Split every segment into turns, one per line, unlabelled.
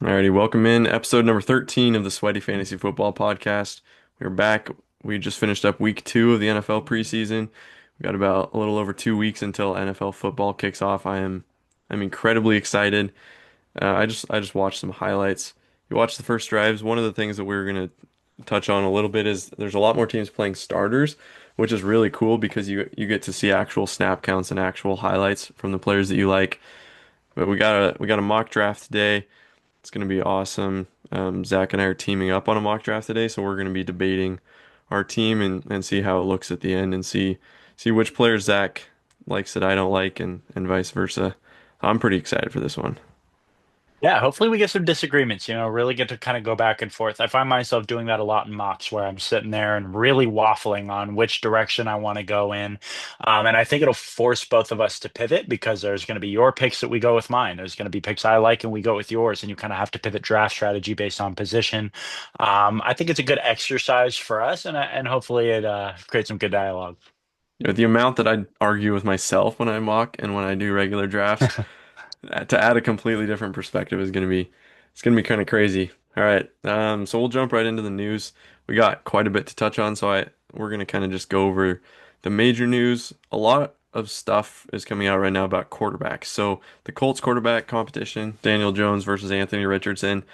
Alrighty, welcome in episode number 13 of the Sweaty Fantasy Football Podcast. We're back. We just finished up week 2 of the NFL preseason. We got about a little over 2 weeks until NFL football kicks off. I'm incredibly excited. I just watched some highlights. You watched the first drives. One of the things that we're gonna touch on a little bit is there's a lot more teams playing starters, which is really cool because you get to see actual snap counts and actual highlights from the players that you like. But we got a mock draft today. It's going to be awesome. Zach and I are teaming up on a mock draft today, so we're going to be debating our team and see how it looks at the end and see which players Zach likes that I don't like and vice versa. I'm pretty excited for this one.
Yeah, hopefully we get some disagreements, really get to kind of go back and forth. I find myself doing that a lot in mocks where I'm sitting there and really waffling on which direction I want to go in. And I think it'll force both of us to pivot because there's going to be your picks that we go with mine. There's going to be picks I like and we go with yours, and you kind of have to pivot draft strategy based on position. I think it's a good exercise for us, and hopefully it creates some good dialogue.
The amount that I argue with myself when I mock and when I do regular drafts to add a completely different perspective is going to be kind of crazy. All right, so we'll jump right into the news. We got quite a bit to touch on, so we're going to kind of just go over the major news. A lot of stuff is coming out right now about quarterbacks. So the Colts quarterback competition, Daniel Jones versus Anthony Richardson.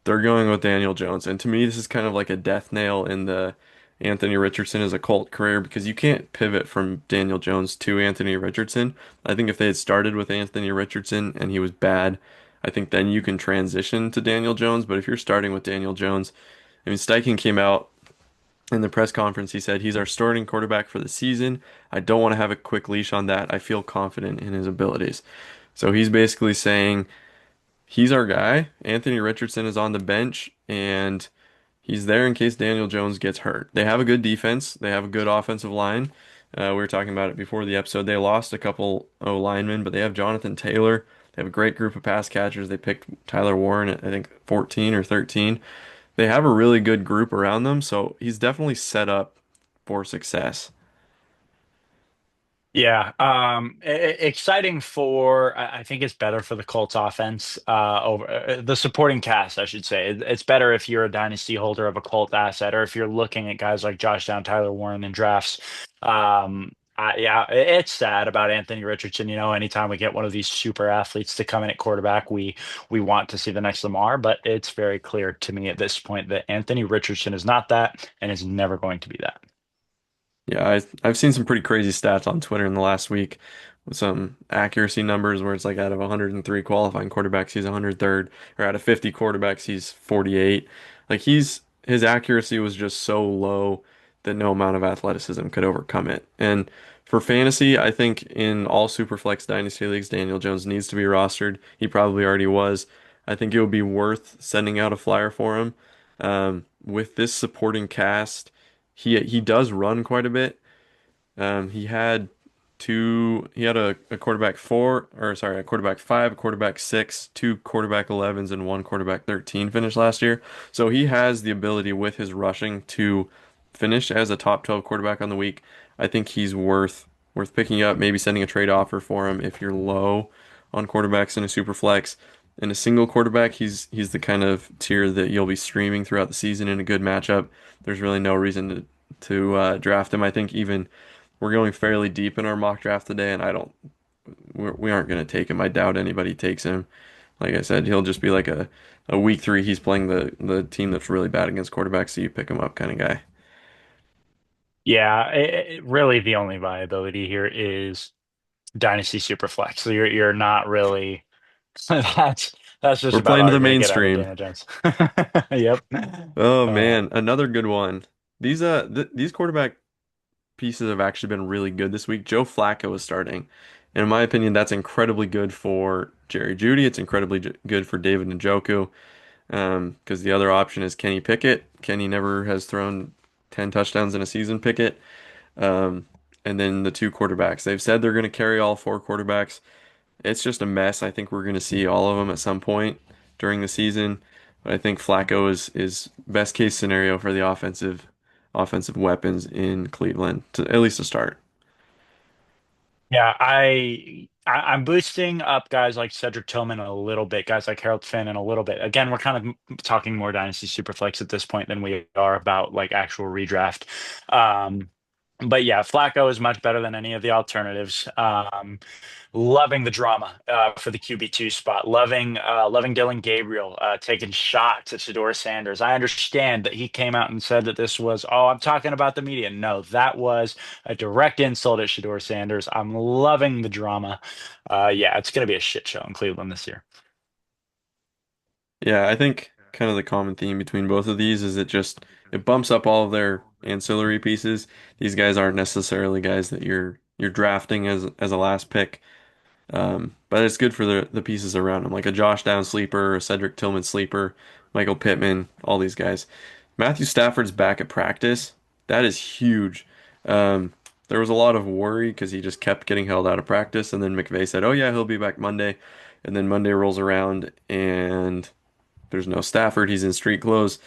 They're going with Daniel Jones, and to me, this is kind of like a death nail in the Anthony Richardson as a Colt career because you can't pivot from Daniel Jones to Anthony Richardson. I think if they had started with Anthony Richardson and he was bad, I think then you can transition to Daniel Jones. But if you're starting with Daniel Jones, I mean, Steichen came out in the press conference. He said he's our starting quarterback for the season. I don't want to have a quick leash on that. I feel confident in his abilities. So he's basically saying he's our guy. Anthony Richardson is on the bench and he's there in case Daniel Jones gets hurt. They have a good defense. They have a good offensive line. We were talking about it before the episode. They lost a couple O linemen, but they have Jonathan Taylor. They have a great group of pass catchers. They picked Tyler Warren at I think 14 or 13. They have a really good group around them, so he's definitely set up for success.
Yeah, exciting for. I think it's better for the Colts offense over the supporting cast, I should say. It's better if you're a dynasty holder of a Colt asset, or if you're looking at guys like Josh Down, Tyler Warren in drafts. Yeah, it's sad about Anthony Richardson. Anytime we get one of these super athletes to come in at quarterback, we want to see the next Lamar. But it's very clear to me at this point that Anthony Richardson is not that, and is never going to be that.
Yeah, I've seen some pretty crazy stats on Twitter in the last week with some accuracy numbers where it's like out of 103 qualifying quarterbacks, he's 103rd, or out of 50 quarterbacks, he's 48. Like his accuracy was just so low that no amount of athleticism could overcome it. And for fantasy, I think in all Superflex Dynasty leagues, Daniel Jones needs to be rostered. He probably already was. I think it would be worth sending out a flyer for him. With this supporting cast. He does run quite a bit. He had a quarterback four, or sorry, a quarterback five, a quarterback six, two quarterback 11s, and one quarterback 13 finish last year. So he has the ability with his rushing to finish as a top 12 quarterback on the week. I think he's worth picking up, maybe sending a trade offer for him if you're low on quarterbacks in a super flex. In a single quarterback, he's the kind of tier that you'll be streaming throughout the season in a good matchup. There's really no reason to draft him. I think even we're going fairly deep in our mock draft today, and we aren't going to take him. I doubt anybody takes him. Like I said, he'll just be like a week 3. He's playing the team that's really bad against quarterbacks, so you pick him up kind of guy.
Yeah, really the only viability here is Dynasty Superflex. So you're not really that's just
We're
about
playing
all
to
you're
the
gonna get out of
mainstream.
Daniel Jones. Yep.
Oh
Uh,
man, another good one. These quarterback pieces have actually been really good this week. Joe Flacco is starting. And in my opinion, that's incredibly good for Jerry Jeudy. It's incredibly good for David Njoku. Because the other option is Kenny Pickett. Kenny never has thrown 10 touchdowns in a season, Pickett. Um, and then the two quarterbacks. They've said they're going to carry all four quarterbacks. It's just a mess. I think we're going to see all of them at some point during the season. But I think Flacco is best case scenario for the offensive weapons in Cleveland to at least to start.
yeah, I I'm boosting up guys like Cedric Tillman a little bit, guys like Harold Finn in a little bit. Again, we're kind of talking more Dynasty Superflex at this point than we are about like actual redraft. Um, but yeah, Flacco is much better than any of the alternatives. Loving the drama for the QB2 spot. Loving Dylan Gabriel taking shots at Shador Sanders. I understand that he came out and said that this was, oh, I'm talking about the media. No, that was a direct insult at Shador Sanders. I'm loving the drama. Yeah, it's going to be a shit show in Cleveland this year.
Yeah, I think kind of the common theme between both of these is it bumps up all of their ancillary pieces. These guys aren't necessarily guys that you're drafting as a last pick. But it's good for the pieces around him, like a Josh Down sleeper, a Cedric Tillman sleeper, Michael Pittman, all these guys. Matthew Stafford's back at practice. That is huge. Um, there was a lot of worry because he just kept getting held out of practice, and then McVay said, "Oh yeah, he'll be back Monday," and then Monday rolls around and there's no Stafford. He's in street clothes.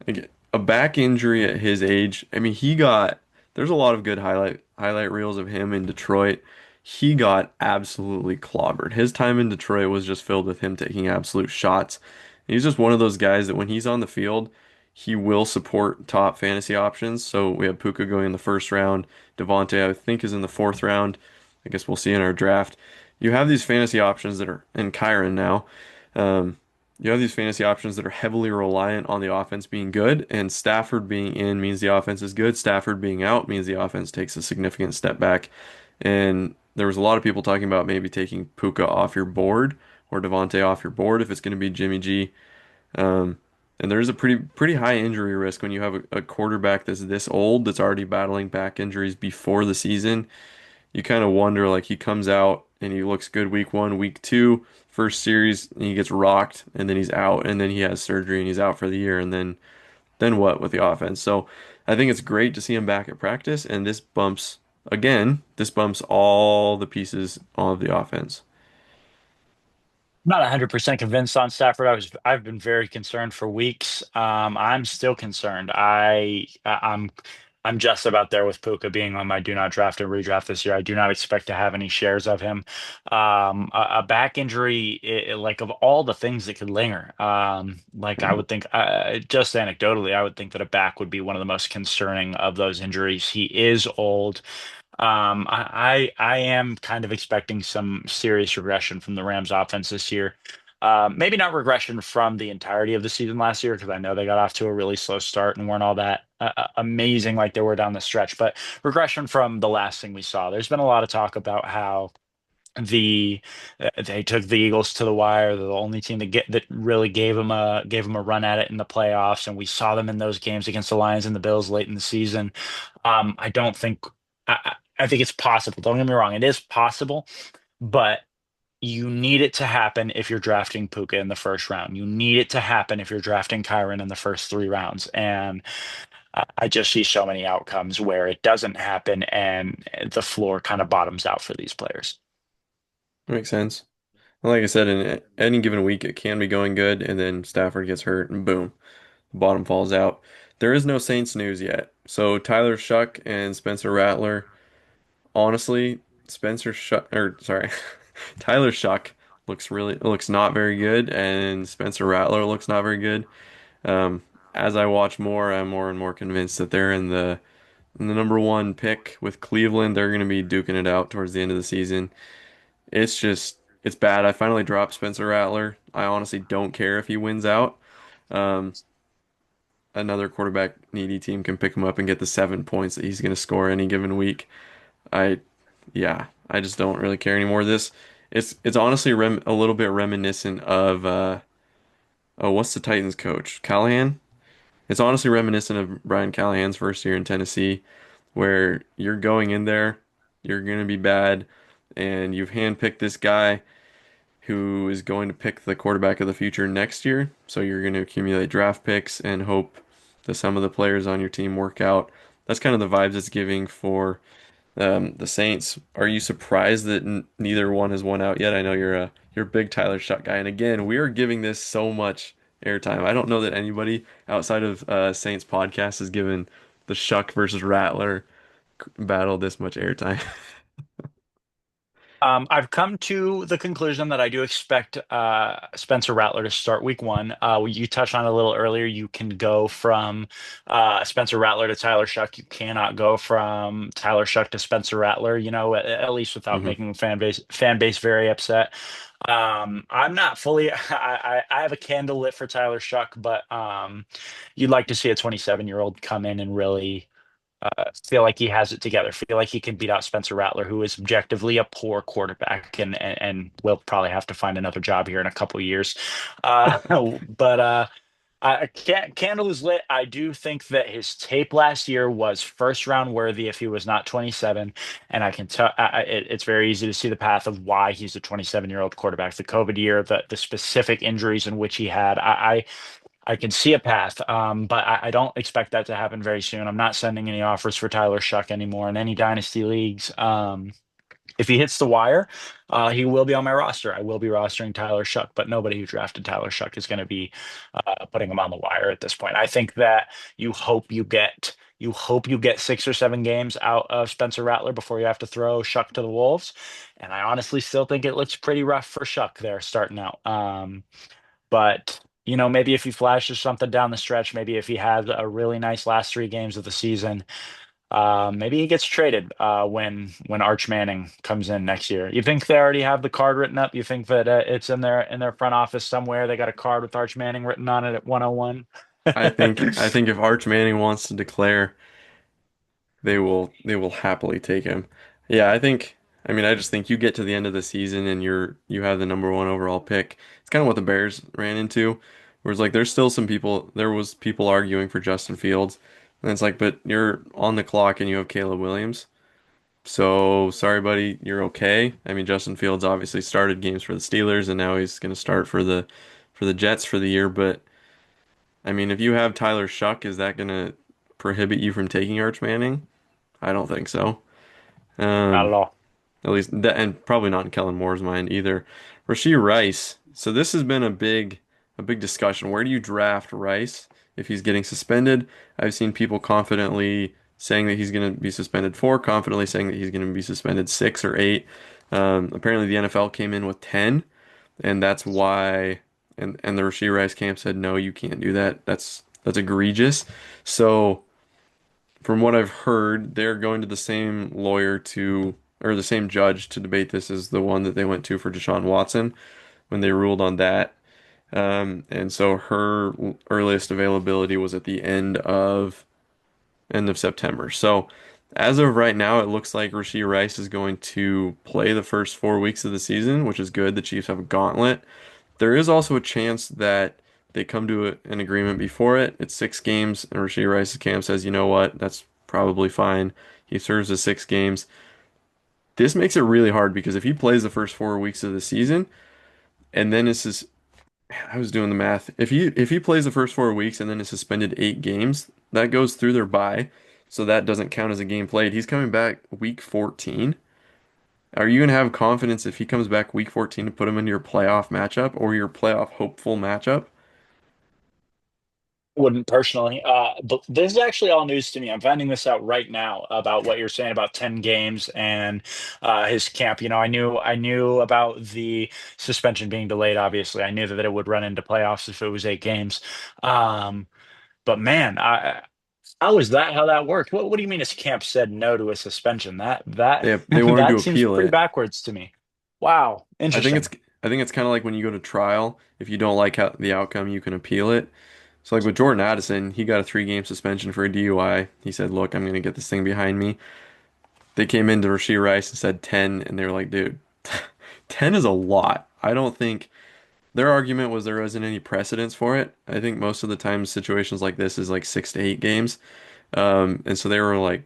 Like, a back injury at his age. I mean, there's a lot of good highlight reels of him in Detroit. He got absolutely clobbered. His time in Detroit was just filled with him taking absolute shots. And he's just one of those guys that when he's on the field, he will support top fantasy options. So we have Puka going in the first round. Devontae, I think, is in the fourth round. I guess we'll see in our draft. You have these fantasy options that are in Kyron now. Um, you have these fantasy options that are heavily reliant on the offense being good, and Stafford being in means the offense is good. Stafford being out means the offense takes a significant step back. And there was a lot of people talking about maybe taking Puka off your board or Devontae off your board if it's going to be Jimmy G. Um, and there's a pretty high injury risk when you have a quarterback that's this old that's already battling back injuries before the season. You kind of wonder, like, he comes out and he looks good week one, week two, first series, and he gets rocked, and then he's out, and then he has surgery and he's out for the year, and then what with the offense? So I think it's great to see him back at practice, and this bumps all the pieces of the offense.
Not 100% convinced on Stafford. I've been very concerned for weeks. I'm still concerned. I'm just about there with Puka being on my do not draft and redraft this year. I do not expect to have any shares of him. A back injury, like of all the things that could linger, like I would think, just anecdotally, I would think that a back would be one of the most concerning of those injuries. He is old. I am kind of expecting some serious regression from the Rams offense this year. Maybe not regression from the entirety of the season last year, because I know they got off to a really slow start and weren't all that amazing like they were down the stretch, but regression from the last thing we saw. There's been a lot of talk about how the they took the Eagles to the wire. They're the only team that really gave them a run at it in the playoffs, and we saw them in those games against the Lions and the Bills late in the season. I don't think I think it's possible. Don't get me wrong, it is possible, but you need it to happen if you're drafting Puka in the first round. You need it to happen if you're drafting Kyron in the first three rounds. And I just see so many outcomes where it doesn't happen and the floor kind of bottoms out for these players.
Makes sense. And like I said, in any given week, it can be going good, and then Stafford gets hurt, and boom, the bottom falls out. There is no Saints news yet. So Tyler Shuck and Spencer Rattler, honestly, Spencer Shuck, or sorry, Tyler Shuck looks not very good, and Spencer Rattler looks not very good. As I watch more, I'm more and more convinced that they're in the number one pick with Cleveland. They're going to be duking it out towards the end of the season. It's bad. I finally dropped Spencer Rattler. I honestly don't care if he wins out. Um, Another quarterback needy team can pick him up and get the 7 points that he's going to score any given week. I, yeah, I just don't really care anymore. It's honestly a little bit reminiscent of oh, what's the Titans coach? Callahan? It's honestly reminiscent of Brian Callahan's first year in Tennessee, where you're going in there, you're going to be bad, and you've handpicked this guy who is going to pick the quarterback of the future next year. So you're going to accumulate draft picks and hope that some of the players on your team work out. That's kind of the vibes it's giving for the Saints. Are you surprised that neither one has won out yet? I know you're a big Tyler Shuck guy, and again, we are giving this so much airtime. I don't know that anybody outside of Saints podcast has given the Shuck versus Rattler battle this much airtime.
I've come to the conclusion that I do expect Spencer Rattler to start week one. You touched on it a little earlier. You can go from Spencer Rattler to Tyler Shuck. You cannot go from Tyler Shuck to Spencer Rattler, at least without
Hmm.
making fan base very upset. I'm not fully I have a candle lit for Tyler Shuck, but you'd like to see a 27-year-old come in and really feel like he has it together, feel like he can beat out Spencer Rattler, who is objectively a poor quarterback and will probably have to find another job here in a couple of years. But Candle is lit. I do think that his tape last year was first round worthy if he was not 27. And I can tell it's very easy to see the path of why he's a 27-year-old quarterback. The COVID year, the specific injuries in which he had. I can see a path, but I don't expect that to happen very soon. I'm not sending any offers for Tyler Shuck anymore in any dynasty leagues. If he hits the wire, he will be on my roster. I will be rostering Tyler Shuck, but nobody who drafted Tyler Shuck is going to be putting him on the wire at this point. I think that you hope you get 6 or 7 games out of Spencer Rattler before you have to throw Shuck to the Wolves. And I honestly still think it looks pretty rough for Shuck there starting out. But maybe if he flashes something down the stretch, maybe if he has a really nice last 3 games of the season, maybe he gets traded when Arch Manning comes in next year. You think they already have the card written up? You think that it's in their front office somewhere? They got a card with Arch Manning written on it at 101.
I think if Arch Manning wants to declare, they will happily take him. Yeah, I just think you get to the end of the season and you have the number one overall pick. It's kind of what the Bears ran into. Whereas like there was people arguing for Justin Fields. And it's like, but you're on the clock and you have Caleb Williams. So sorry, buddy, you're okay. I mean, Justin Fields obviously started games for the Steelers and now he's gonna start for the Jets for the year, but I mean, if you have Tyler Shuck, is that gonna prohibit you from taking Arch Manning? I don't think so.
Not
Um,
at all.
at least that, and probably not in Kellen Moore's mind either. Rasheed Rice. So this has been a big discussion. Where do you draft Rice if he's getting suspended? I've seen people confidently saying that he's going to be suspended 4, confidently saying that he's going to be suspended 6 or 8. Apparently the NFL came in with 10, and that's why. And the Rasheed Rice camp said no, you can't do that. That's egregious. So. From what I've heard, they're going to the same lawyer to, or the same judge to debate this as the one that they went to for Deshaun Watson when they ruled on that. And so her earliest availability was at the end of September. So as of right now, it looks like Rashee Rice is going to play the first 4 weeks of the season, which is good. The Chiefs have a gauntlet. There is also a chance that they come to an agreement before it. It's 6 games, and Rashee Rice's camp says, you know what, that's probably fine. He serves the 6 games. This makes it really hard because if he plays the first 4 weeks of the season, and then this is, I was doing the math. If he plays the first 4 weeks and then is suspended 8 games, that goes through their bye, so that doesn't count as a game played. He's coming back week 14. Are you going to have confidence if he comes back week 14 to put him into your playoff matchup or your playoff hopeful matchup?
Wouldn't personally, but this is actually all news to me. I'm finding this out right now about what you're saying about 10 games and his camp. I knew about the suspension being delayed. Obviously, I knew that it would run into playoffs if it was 8 games. Um, but man, how is that how that worked? What do you mean his camp said no to a suspension? That
They wanted to
that seems
appeal
pretty
it.
backwards to me. Wow,
I think it's
interesting.
I think it's kind of like when you go to trial. If you don't like how the outcome, you can appeal it. So like with Jordan Addison, he got a 3 game suspension for a DUI. He said, "Look, I'm gonna get this thing behind me." They came into Rashee Rice and said 10, and they were like, "Dude, 10 is a lot." I don't think their argument was there wasn't any precedence for it. I think most of the time situations like this is like 6 to 8 games. And so they were like,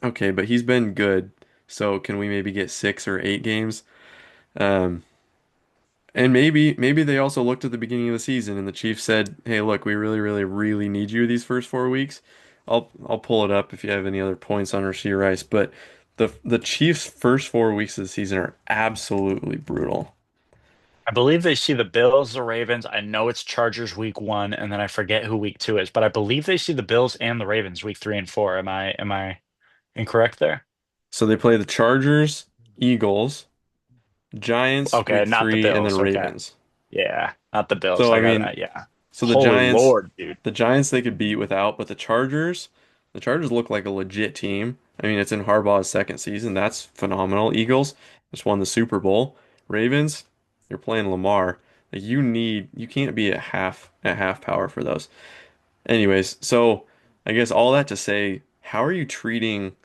"Okay, but he's been good, so can we maybe get 6 or 8 games?" Um, And maybe they also looked at the beginning of the season and the Chiefs said, "Hey, look, we really, really, really need you these first 4 weeks." I'll pull it up if you have any other points on Rashee Rice, but the Chiefs' first 4 weeks of the season are absolutely brutal.
I believe they see the Bills, the Ravens. I know it's Chargers week one, and then I forget who week two is, but I believe they see the Bills and the Ravens week three and four. Am I incorrect there?
So they play the Chargers, Eagles. Giants
Okay,
week
not the
3, and then
Bills. Okay.
Ravens.
Yeah, not the Bills.
So
I
I
got
mean,
yeah.
so
Holy Lord, dude.
The Giants they could beat without, but the Chargers look like a legit team. I mean, it's in Harbaugh's second season. That's phenomenal. Eagles just won the Super Bowl. Ravens, you're playing Lamar. Like you can't be at half power for those. Anyways, so I guess all that to say, how are you treating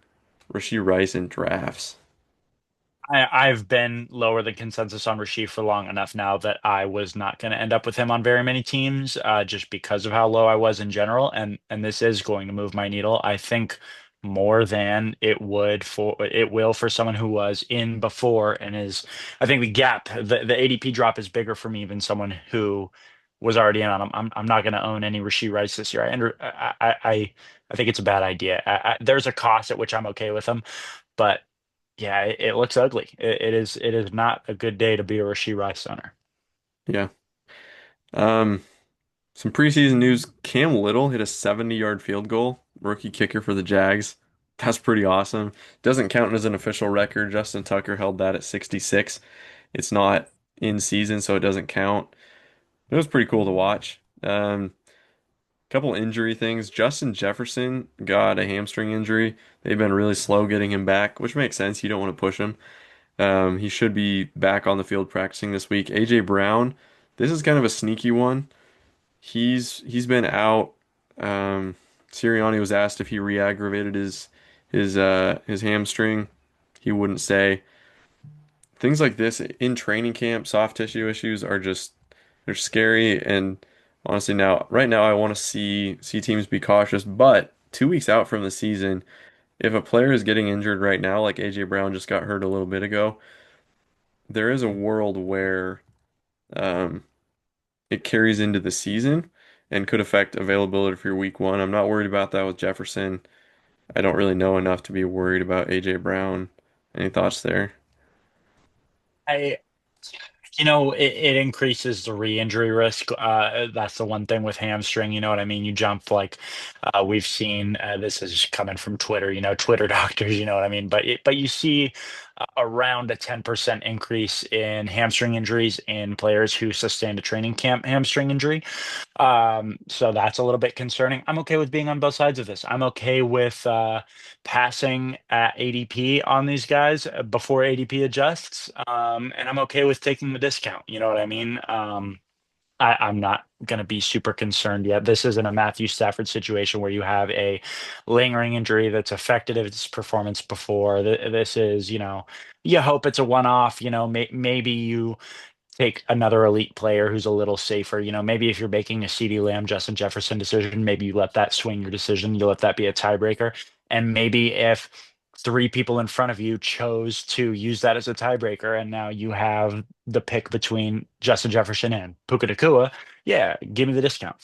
Rashee Rice in drafts?
I've been lower than consensus on Rasheed for long enough now that I was not going to end up with him on very many teams, just because of how low I was in general. And this is going to move my needle. I think more than it will for someone who was in before and is. I think the ADP drop is bigger for me than someone who was already in on him. I'm not going to own any Rasheed Rice this year. I think it's a bad idea. There's a cost at which I'm okay with him, but. Yeah, it looks ugly. It is not a good day to be a Rashee Rice owner.
Yeah. Um, some preseason news. Cam Little hit a 70-yard field goal, rookie kicker for the Jags. That's pretty awesome. Doesn't count as an official record. Justin Tucker held that at 66. It's not in season, so it doesn't count. It was pretty cool to watch. Couple injury things. Justin Jefferson got a hamstring injury. They've been really slow getting him back, which makes sense. You don't want to push him. He should be back on the field practicing this week. AJ Brown, this is kind of a sneaky one. He's been out. Um, Sirianni was asked if he re-aggravated his hamstring. He wouldn't say. Things like this in training camp, soft tissue issues are just they're scary. And honestly, right now, I want to see teams be cautious. But 2 weeks out from the season, if a player is getting injured right now, like AJ Brown just got hurt a little bit ago, there is a world where um, it carries into the season and could affect availability for your week one. I'm not worried about that with Jefferson. I don't really know enough to be worried about AJ Brown. Any thoughts there?
I it increases the re-injury risk. That's the one thing with hamstring. You know what I mean? You jump like we've seen. This is coming from Twitter. Twitter doctors. You know what I mean? But you see around a 10% increase in hamstring injuries in players who sustained a training camp hamstring injury. So that's a little bit concerning. I'm okay with being on both sides of this. I'm okay with passing at ADP on these guys before ADP adjusts. And I'm okay with taking the discount. You know what I mean? I'm not going to be super concerned yet. This isn't a Matthew Stafford situation where you have a lingering injury that's affected its performance before. This is, you hope it's a one-off. Maybe you take another elite player who's a little safer. Maybe if you're making a CeeDee Lamb, Justin Jefferson decision, maybe you let that swing your decision. You let that be a tiebreaker. And maybe if three people in front of you chose to use that as a tiebreaker, and now you have the pick between Justin Jefferson and Puka Nacua, yeah, give me the discount.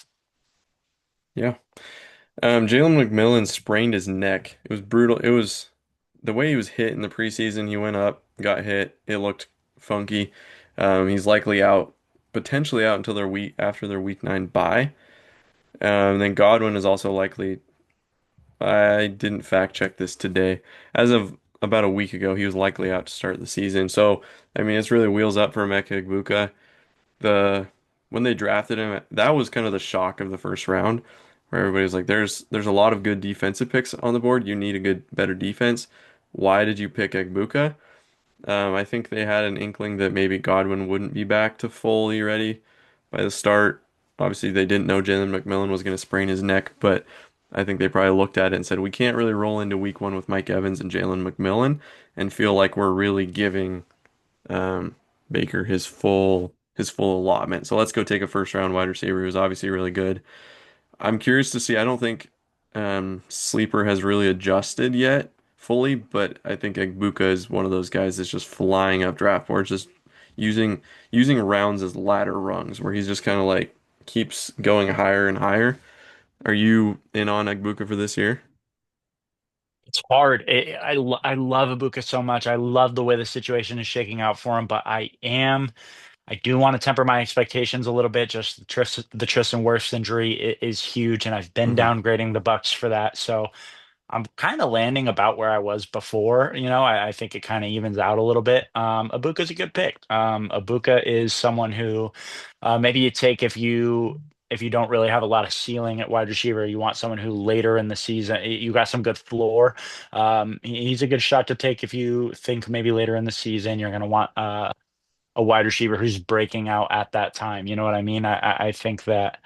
Yeah. Jalen McMillan sprained his neck. It was brutal. It was the way he was hit in the preseason. He went up, got hit. It looked funky. He's likely out, potentially out until their week 9 bye. Then Godwin is also likely. I didn't fact check this today. As of about a week ago, he was likely out to start the season. So, I mean, it's really wheels up for Emeka Egbuka. The When they drafted him, that was kind of the shock of the first round, where everybody's like, "There's a lot of good defensive picks on the board. You need a better defense. Why did you pick Egbuka?" I think they had an inkling that maybe Godwin wouldn't be back to fully ready by the start. Obviously, they didn't know Jalen McMillan was going to sprain his neck, but I think they probably looked at it and said, we can't really roll into week 1 with Mike Evans and Jalen McMillan and feel like we're really giving um, Baker his full allotment. So let's go take a first round wide receiver who's obviously really good. I'm curious to see. I don't think Sleeper has really adjusted yet fully, but I think Egbuka is one of those guys that's just flying up draft boards, just using using rounds as ladder rungs, where he's just kind of like keeps going higher and higher. Are you in on Egbuka for this year?
It's hard. I love Ibuka so much. I love the way the situation is shaking out for him, but I do want to temper my expectations a little bit. Just the Tristan Wirfs injury is huge, and I've been
Hmm.
downgrading the Bucks for that. So I'm kind of landing about where I was before. I think it kind of evens out a little bit. Ibuka's a good pick. Ibuka is someone who maybe you take if you don't really have a lot of ceiling at wide receiver, you want someone who later in the season you got some good floor. He's a good shot to take if you think maybe later in the season you're going to want a wide receiver who's breaking out at that time. You know what I mean? I think that.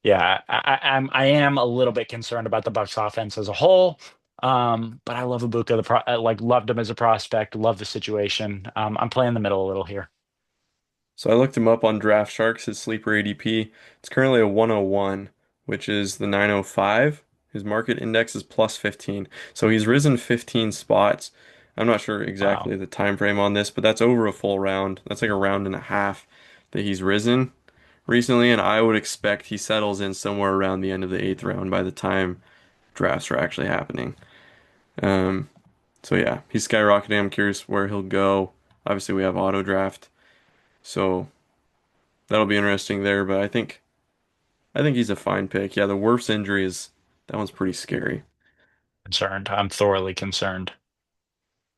Yeah, I am a little bit concerned about the Bucks offense as a whole. But I love Ibuka, like loved him as a prospect, love the situation. I'm playing the middle a little here.
So I looked him up on Draft Sharks, his sleeper ADP. It's currently a 101, which is the 905. His market index is plus 15. So he's risen 15 spots. I'm not sure
Wow.
exactly the time frame on this, but that's over a full round. That's like a round and a half that he's risen recently, and I would expect he settles in somewhere around the end of the eighth round by the time drafts are actually happening. Um, so yeah, he's skyrocketing. I'm curious where he'll go. Obviously, we have auto draft, so that'll be interesting there. But I think he's a fine pick. Yeah, the Wirfs injury is that one's pretty scary.
Concerned. I'm thoroughly concerned.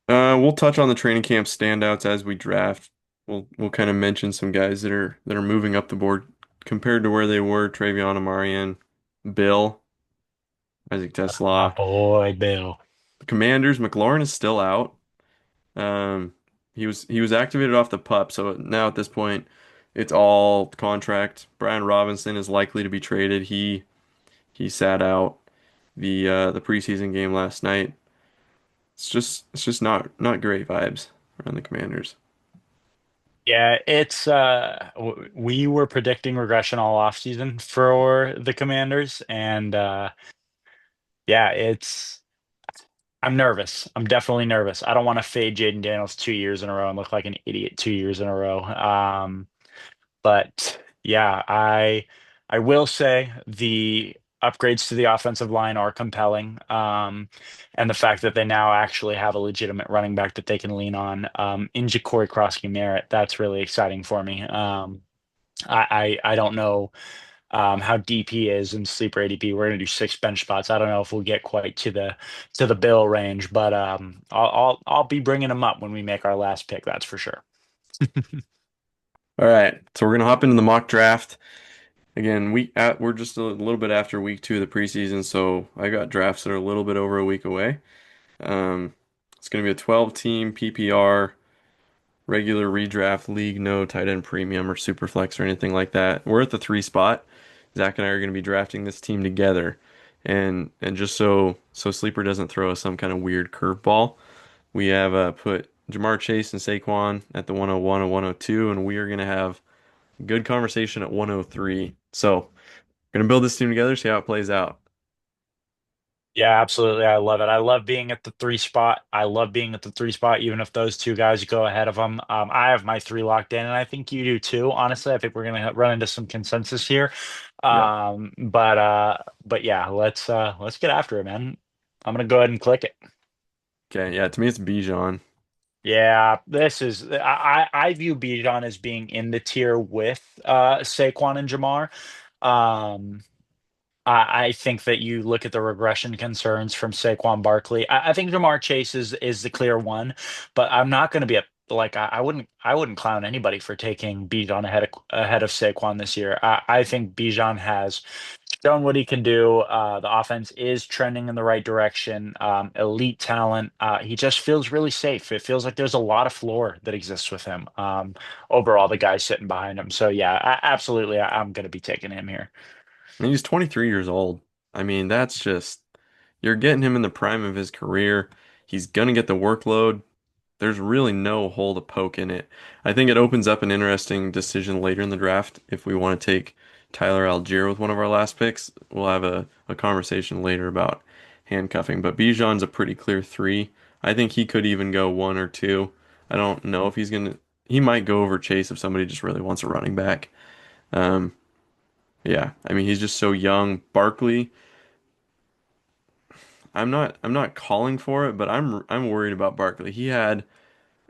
We'll touch on the training camp standouts as we draft. We'll kind of mention some guys that are moving up the board compared to where they were. Travion Amarian, Bill, Isaac
My
Tesla.
boy, Bill.
The Commanders, McLaurin is still out. Um, he was activated off the pup, so now at this point, it's all contract. Brian Robinson is likely to be traded. He sat out the preseason game last night. It's just not great vibes around the Commanders.
Yeah, it's we were predicting regression all offseason for the Commanders, and yeah, I'm nervous. I'm definitely nervous. I don't want to fade Jaden Daniels 2 years in a row and look like an idiot 2 years in a row. But yeah, I will say the upgrades to the offensive line are compelling. And the fact that they now actually have a legitimate running back that they can lean on in Ja'Cory Krosky-Merritt, that's really exciting for me. I don't know how deep he is in sleeper ADP. We're gonna do 6 bench spots. I don't know if we'll get quite to the bill range, but I'll be bringing him up when we make our last pick. That's for sure.
All right, so we're gonna hop into the mock draft again. We're just a little bit after week two of the preseason, so I got drafts that are a little bit over a week away. Um, it's gonna be a 12 team PPR regular redraft league, no tight end premium or super flex or anything like that. We're at the three spot. Zach and I are going to be drafting this team together, and just so Sleeper doesn't throw us some kind of weird curveball, we have put Jamar Chase and Saquon at the 101 and 102, and we are going to have a good conversation at 103. So we're going to build this team together, see how it plays out.
Yeah, absolutely. I love it. I love being at the 3 spot. I love being at the 3 spot, even if those two guys go ahead of them. I have my three locked in, and I think you do too. Honestly, I think we're gonna run into some consensus here.
Yep.
But yeah, let's get after it, man. I'm gonna go ahead and click it.
Okay. Yeah. To me, it's Bijan.
Yeah, this is I view Bijan as being in the tier with Saquon and Jamar. Um, I think that you look at the regression concerns from Saquon Barkley. I think Jamar Chase is the clear one, but I'm not going to be like I wouldn't clown anybody for taking Bijan ahead of Saquon this year. I think Bijan has shown what he can do. The offense is trending in the right direction. Elite talent. He just feels really safe. It feels like there's a lot of floor that exists with him. Over all the guys sitting behind him. So yeah, absolutely, I'm going to be taking him here.
And he's 23 years old. I mean, that's just you're getting him in the prime of his career. He's gonna get the workload. There's really no hole to poke in it. I think it opens up an interesting decision later in the draft if we want to take Tyler Algier with one of our last picks. We'll have a conversation later about handcuffing. But Bijan's a pretty clear three. I think he could even go one or two. I don't know if he might go over Chase if somebody just really wants a running back. Um, yeah, I mean he's just so young. Barkley, I'm not calling for it, but I'm worried about Barkley. He had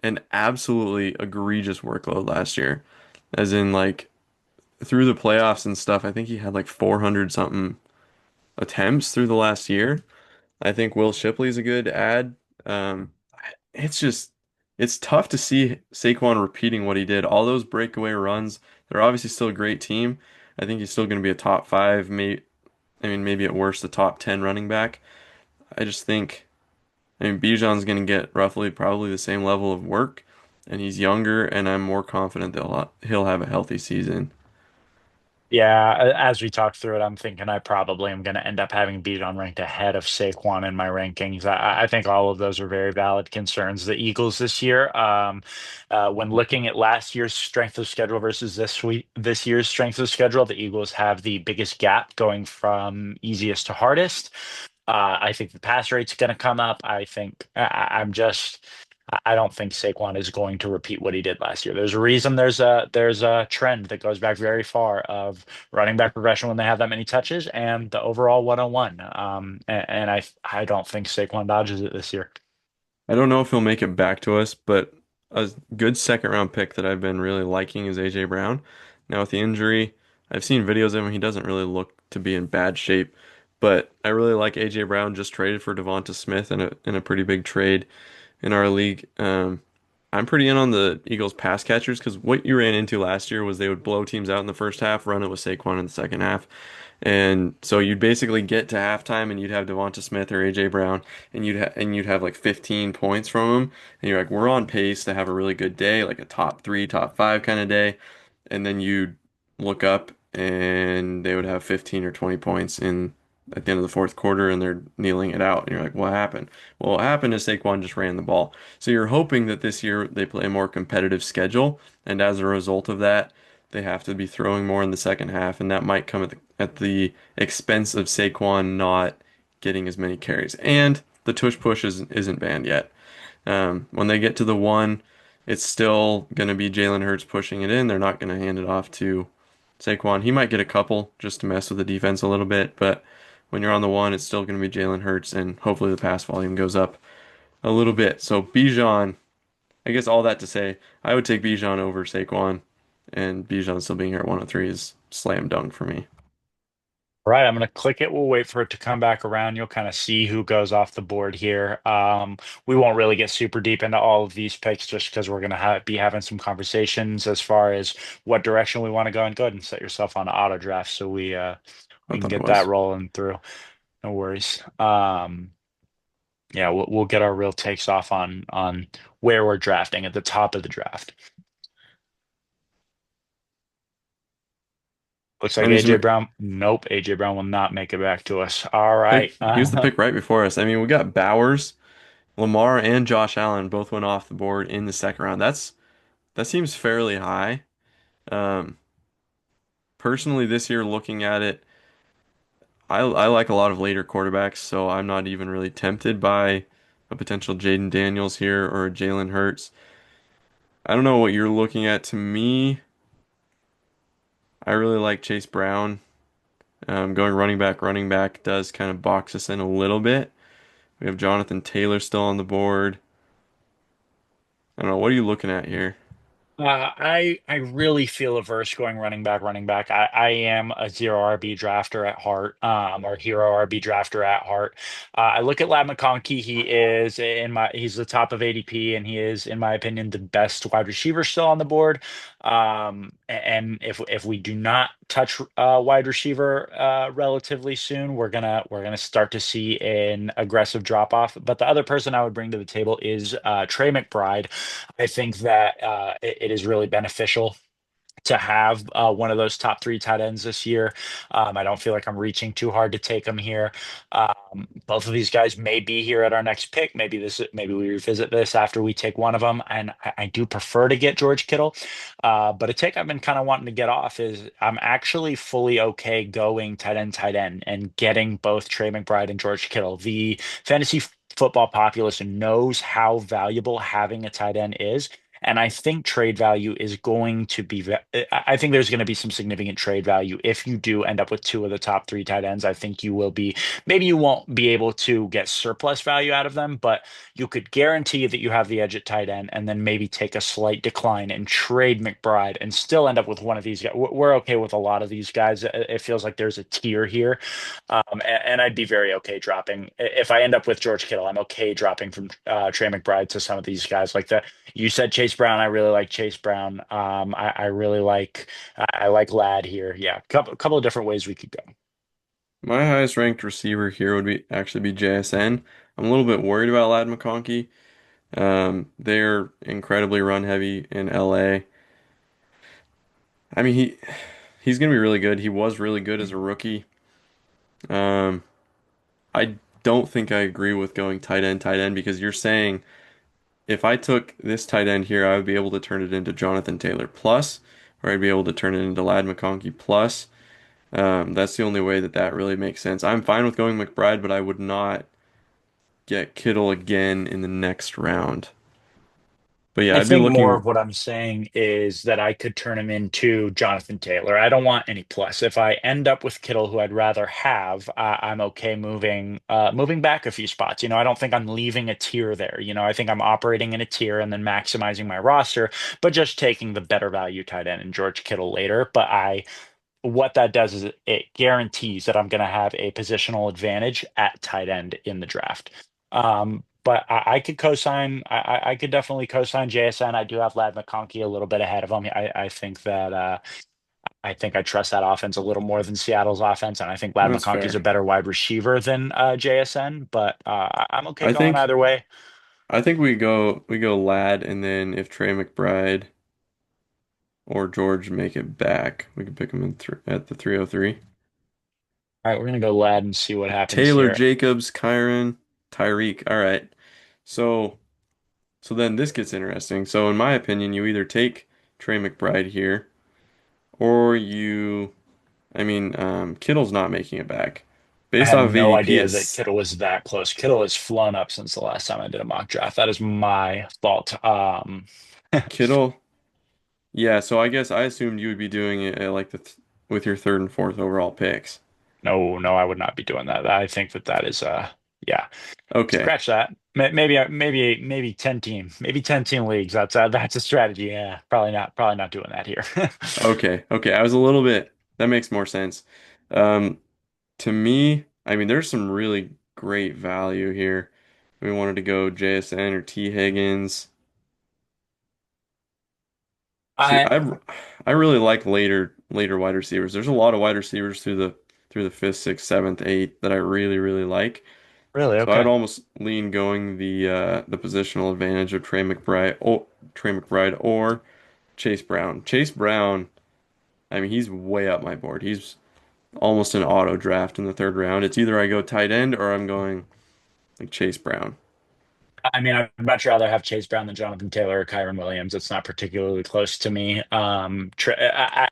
an absolutely egregious workload last year. As in like through the playoffs and stuff, I think he had like 400 something attempts through the last year. I think Will Shipley's a good add. Um, it's just it's tough to see Saquon repeating what he did. All those breakaway runs, they're obviously still a great team. I think he's still going to be a top five, I mean, maybe at worst a top 10 running back. I just think, I mean, Bijan's going to get roughly probably the same level of work, and he's younger, and I'm more confident that he'll have a healthy season.
Yeah, as we talked through it, I'm thinking I probably am going to end up having Bijan ranked ahead of Saquon in my rankings. I think all of those are very valid concerns. The Eagles this year, when looking at last year's strength of schedule versus this year's strength of schedule, the Eagles have the biggest gap going from easiest to hardest. I think the pass rate's going to come up. I'm just. I don't think Saquon is going to repeat what he did last year. There's a reason there's a trend that goes back very far of running back progression when they have that many touches and the overall 101. And I don't think Saquon dodges it this year.
I don't know if he'll make it back to us, but a good second round pick that I've been really liking is AJ Brown. Now with the injury, I've seen videos of him. He doesn't really look to be in bad shape, but I really like AJ Brown. Just traded for Devonta Smith in a pretty big trade in our league. I'm pretty in on the Eagles pass catchers because what you ran into last year was they would blow teams out in the first half, run it with Saquon in the second half. And so you'd basically get to halftime and you'd have Devonta Smith or AJ Brown and you'd have like 15 points from them and you're like we're on pace to have a really good day, like a top 3, top 5 kind of day. And then you'd look up and they would have 15 or 20 points in at the end of the fourth quarter and they're kneeling it out and you're like what happened? Well, what happened is Saquon just ran the ball. So you're hoping that this year they play a more competitive schedule and as a result of that they have to be throwing more in the second half, and that might come at the expense of Saquon not getting as many carries. And the tush push isn't banned yet. When they get to the one, it's still going to be Jalen Hurts pushing it in. They're not going to hand it off to Saquon. He might get a couple just to mess with the defense a little bit, but when you're on the one, it's still going to be Jalen Hurts, and hopefully the pass volume goes up a little bit. So Bijan, I guess all that to say, I would take Bijan over Saquon, and Bijan still being here at 103 is slam dunk for me.
All right, I'm going to click it. We'll wait for it to come back around. You'll kind of see who goes off the board here. We won't really get super deep into all of these picks just because we're going to be having some conversations as far as what direction we want to go and go ahead and set yourself on auto draft so we
I
can
thought it
get that
was.
rolling through. No worries. Yeah, we'll get our real takes off on where we're drafting at the top of the draft. Looks
I
like
mean,
AJ Brown. Nope, AJ Brown will not make it back to us. All right.
he was the pick right before us. I mean, we got Bowers, Lamar, and Josh Allen both went off the board in the second round. That seems fairly high. Um, Personally, this year looking at it, I like a lot of later quarterbacks, so I'm not even really tempted by a potential Jaden Daniels here or a Jalen Hurts. I don't know what you're looking at. To me, I really like Chase Brown. Going running back does kind of box us in a little bit. We have Jonathan Taylor still on the board. I don't know. What are you looking at here?
I really feel averse going running back, running back. I am a zero RB drafter at heart, or hero RB drafter at heart. I look at Lad McConkey. He's the top of ADP, and he is, in my opinion, the best wide receiver still on the board. And if we do not touch wide receiver relatively soon, we're gonna start to see an aggressive drop off. But the other person I would bring to the table is Trey McBride. I think that it is really beneficial to have one of those top three tight ends this year. I don't feel like I'm reaching too hard to take them here. Both of these guys may be here at our next pick. Maybe we revisit this after we take one of them. And I do prefer to get George Kittle. But a take I've been kind of wanting to get off is I'm actually fully okay going tight end, and getting both Trey McBride and George Kittle. The fantasy football populace knows how valuable having a tight end is. And I think trade value is going to be, I think there's going to be some significant trade value if you do end up with two of the top three tight ends. I think you will be, maybe you won't be able to get surplus value out of them, but you could guarantee that you have the edge at tight end and then maybe take a slight decline and trade McBride and still end up with one of these guys. We're okay with a lot of these guys. It feels like there's a tier here. And I'd be very okay dropping. If I end up with George Kittle, I'm okay dropping from Trey McBride to some of these guys like that. You said Chase Brown. I really like Chase Brown. I really like I like Lad here. Yeah, couple of different ways we could go.
My highest ranked receiver here would be actually be JSN. I'm a little bit worried about Ladd McConkey. They're incredibly run heavy in LA. I mean, he's gonna be really good. He was really good as a rookie. Um, I don't think I agree with going tight end, because you're saying if I took this tight end here, I would be able to turn it into Jonathan Taylor plus, or I'd be able to turn it into Ladd McConkey plus. That's the only way that that really makes sense. I'm fine with going McBride, but I would not get Kittle again in the next round. But yeah,
I
I'd be
think more
looking
of what I'm saying is that I could turn him into Jonathan Taylor. I don't want any plus. If I end up with Kittle, who I'd rather have, I'm okay moving back a few spots. I don't think I'm leaving a tier there. I think I'm operating in a tier and then maximizing my roster, but just taking the better value tight end and George Kittle later. But what that does is it guarantees that I'm going to have a positional advantage at tight end in the draft. But I could co-sign. I could definitely co-sign JSN. I do have Lad McConkey a little bit ahead of him. I think that I think I trust that offense a little more than Seattle's offense, and I think Lad
That's
McConkey's a
fair.
better wide receiver than JSN. But I'm okay
I
going
think
either way.
I think we go Ladd, and then if Trey McBride or George make it back, we can pick them in th at the 303.
All right, we're gonna go Lad and see what happens
Taylor
here.
Jacobs, Kyron, Tyreek. All right. So so then this gets interesting. So in my opinion, you either take Trey McBride here, or Kittle's not making it back.
I
Based
had
off of
no
ADP
idea that
is
Kittle was that close. Kittle has flown up since the last time I did a mock draft. That is my fault.
Kittle. Yeah, so I guess I assumed you would be doing it at like the th with your third and fourth overall picks.
No, no, I would not be doing that. I think that that is yeah.
Okay.
Scratch that. Maybe 10 team leagues. That's a strategy. Yeah, probably not doing that here.
Okay. Okay. I was a little bit that makes more sense. Um to me, I mean there's some really great value here. We wanted to go JSN or T Higgins. See,
I
I really like later wide receivers. There's a lot of wide receivers through the fifth, sixth, seventh, eighth that I really, really like.
really
So I'd
okay.
almost lean going the positional advantage of Trey McBride or Chase Brown. Chase Brown, I mean, he's way up my board. He's almost an auto draft in the third round. It's either I go tight end or I'm going like Chase Brown.
I mean, I'd much rather have Chase Brown than Jonathan Taylor or Kyron Williams. It's not particularly close to me. I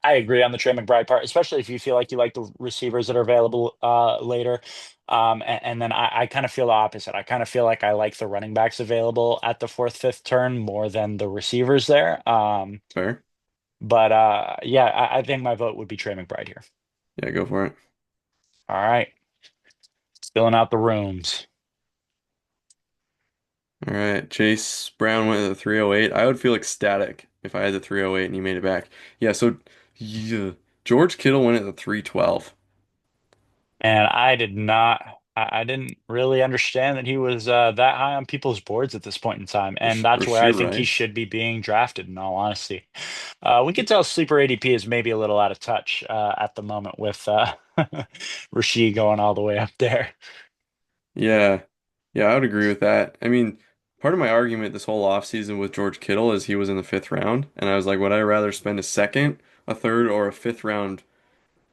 agree on the Trey McBride part, especially if you feel like you like the receivers that are available later. And then I kind of feel the opposite. I kind of feel like I like the running backs available at the fourth, fifth turn more than the receivers there.
Fair?
But yeah, I think my vote would be Trey McBride here.
Yeah, go for it.
All right, filling out the rooms.
All right, Chase Brown went at the 308. I would feel ecstatic if I had the 308 and he made it back. Yeah, so yeah, George Kittle went at the 312.
And I did not, I didn't really understand that he was that high on people's boards at this point in time. And that's where I
Rasheed
think he
Rice.
should be being drafted, in all honesty. We can tell sleeper ADP is maybe a little out of touch at the moment with Rasheed going all the way up there.
Yeah. Yeah, I would agree with that. I mean, part of my argument this whole offseason with George Kittle is he was in the fifth round, and I was like, would I rather spend a second, a third, or a fifth round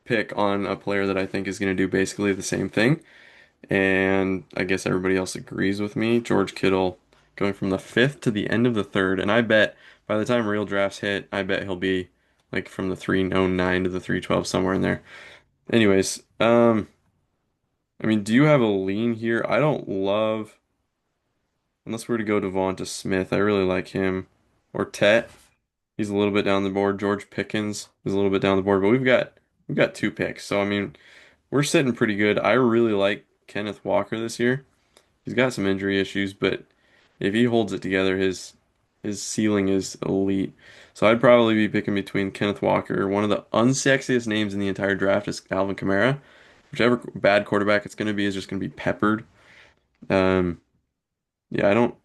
pick on a player that I think is going to do basically the same thing? And I guess everybody else agrees with me. George Kittle going from the fifth to the end of the third, and I bet by the time real drafts hit, I bet he'll be like from the 309 to the 312 somewhere in there. Anyways, I mean, do you have a lean here? I don't love unless we're to go Devonta Smith. I really like him. or Tet. He's a little bit down the board. George Pickens is a little bit down the board, but we've got two picks. So I mean, we're sitting pretty good. I really like Kenneth Walker this year. He's got some injury issues, but if he holds it together, his ceiling is elite. So I'd probably be picking between Kenneth Walker. One of the unsexiest names in the entire draft is Alvin Kamara. Whichever bad quarterback it's going to be is just going to be peppered. Um, yeah, I don't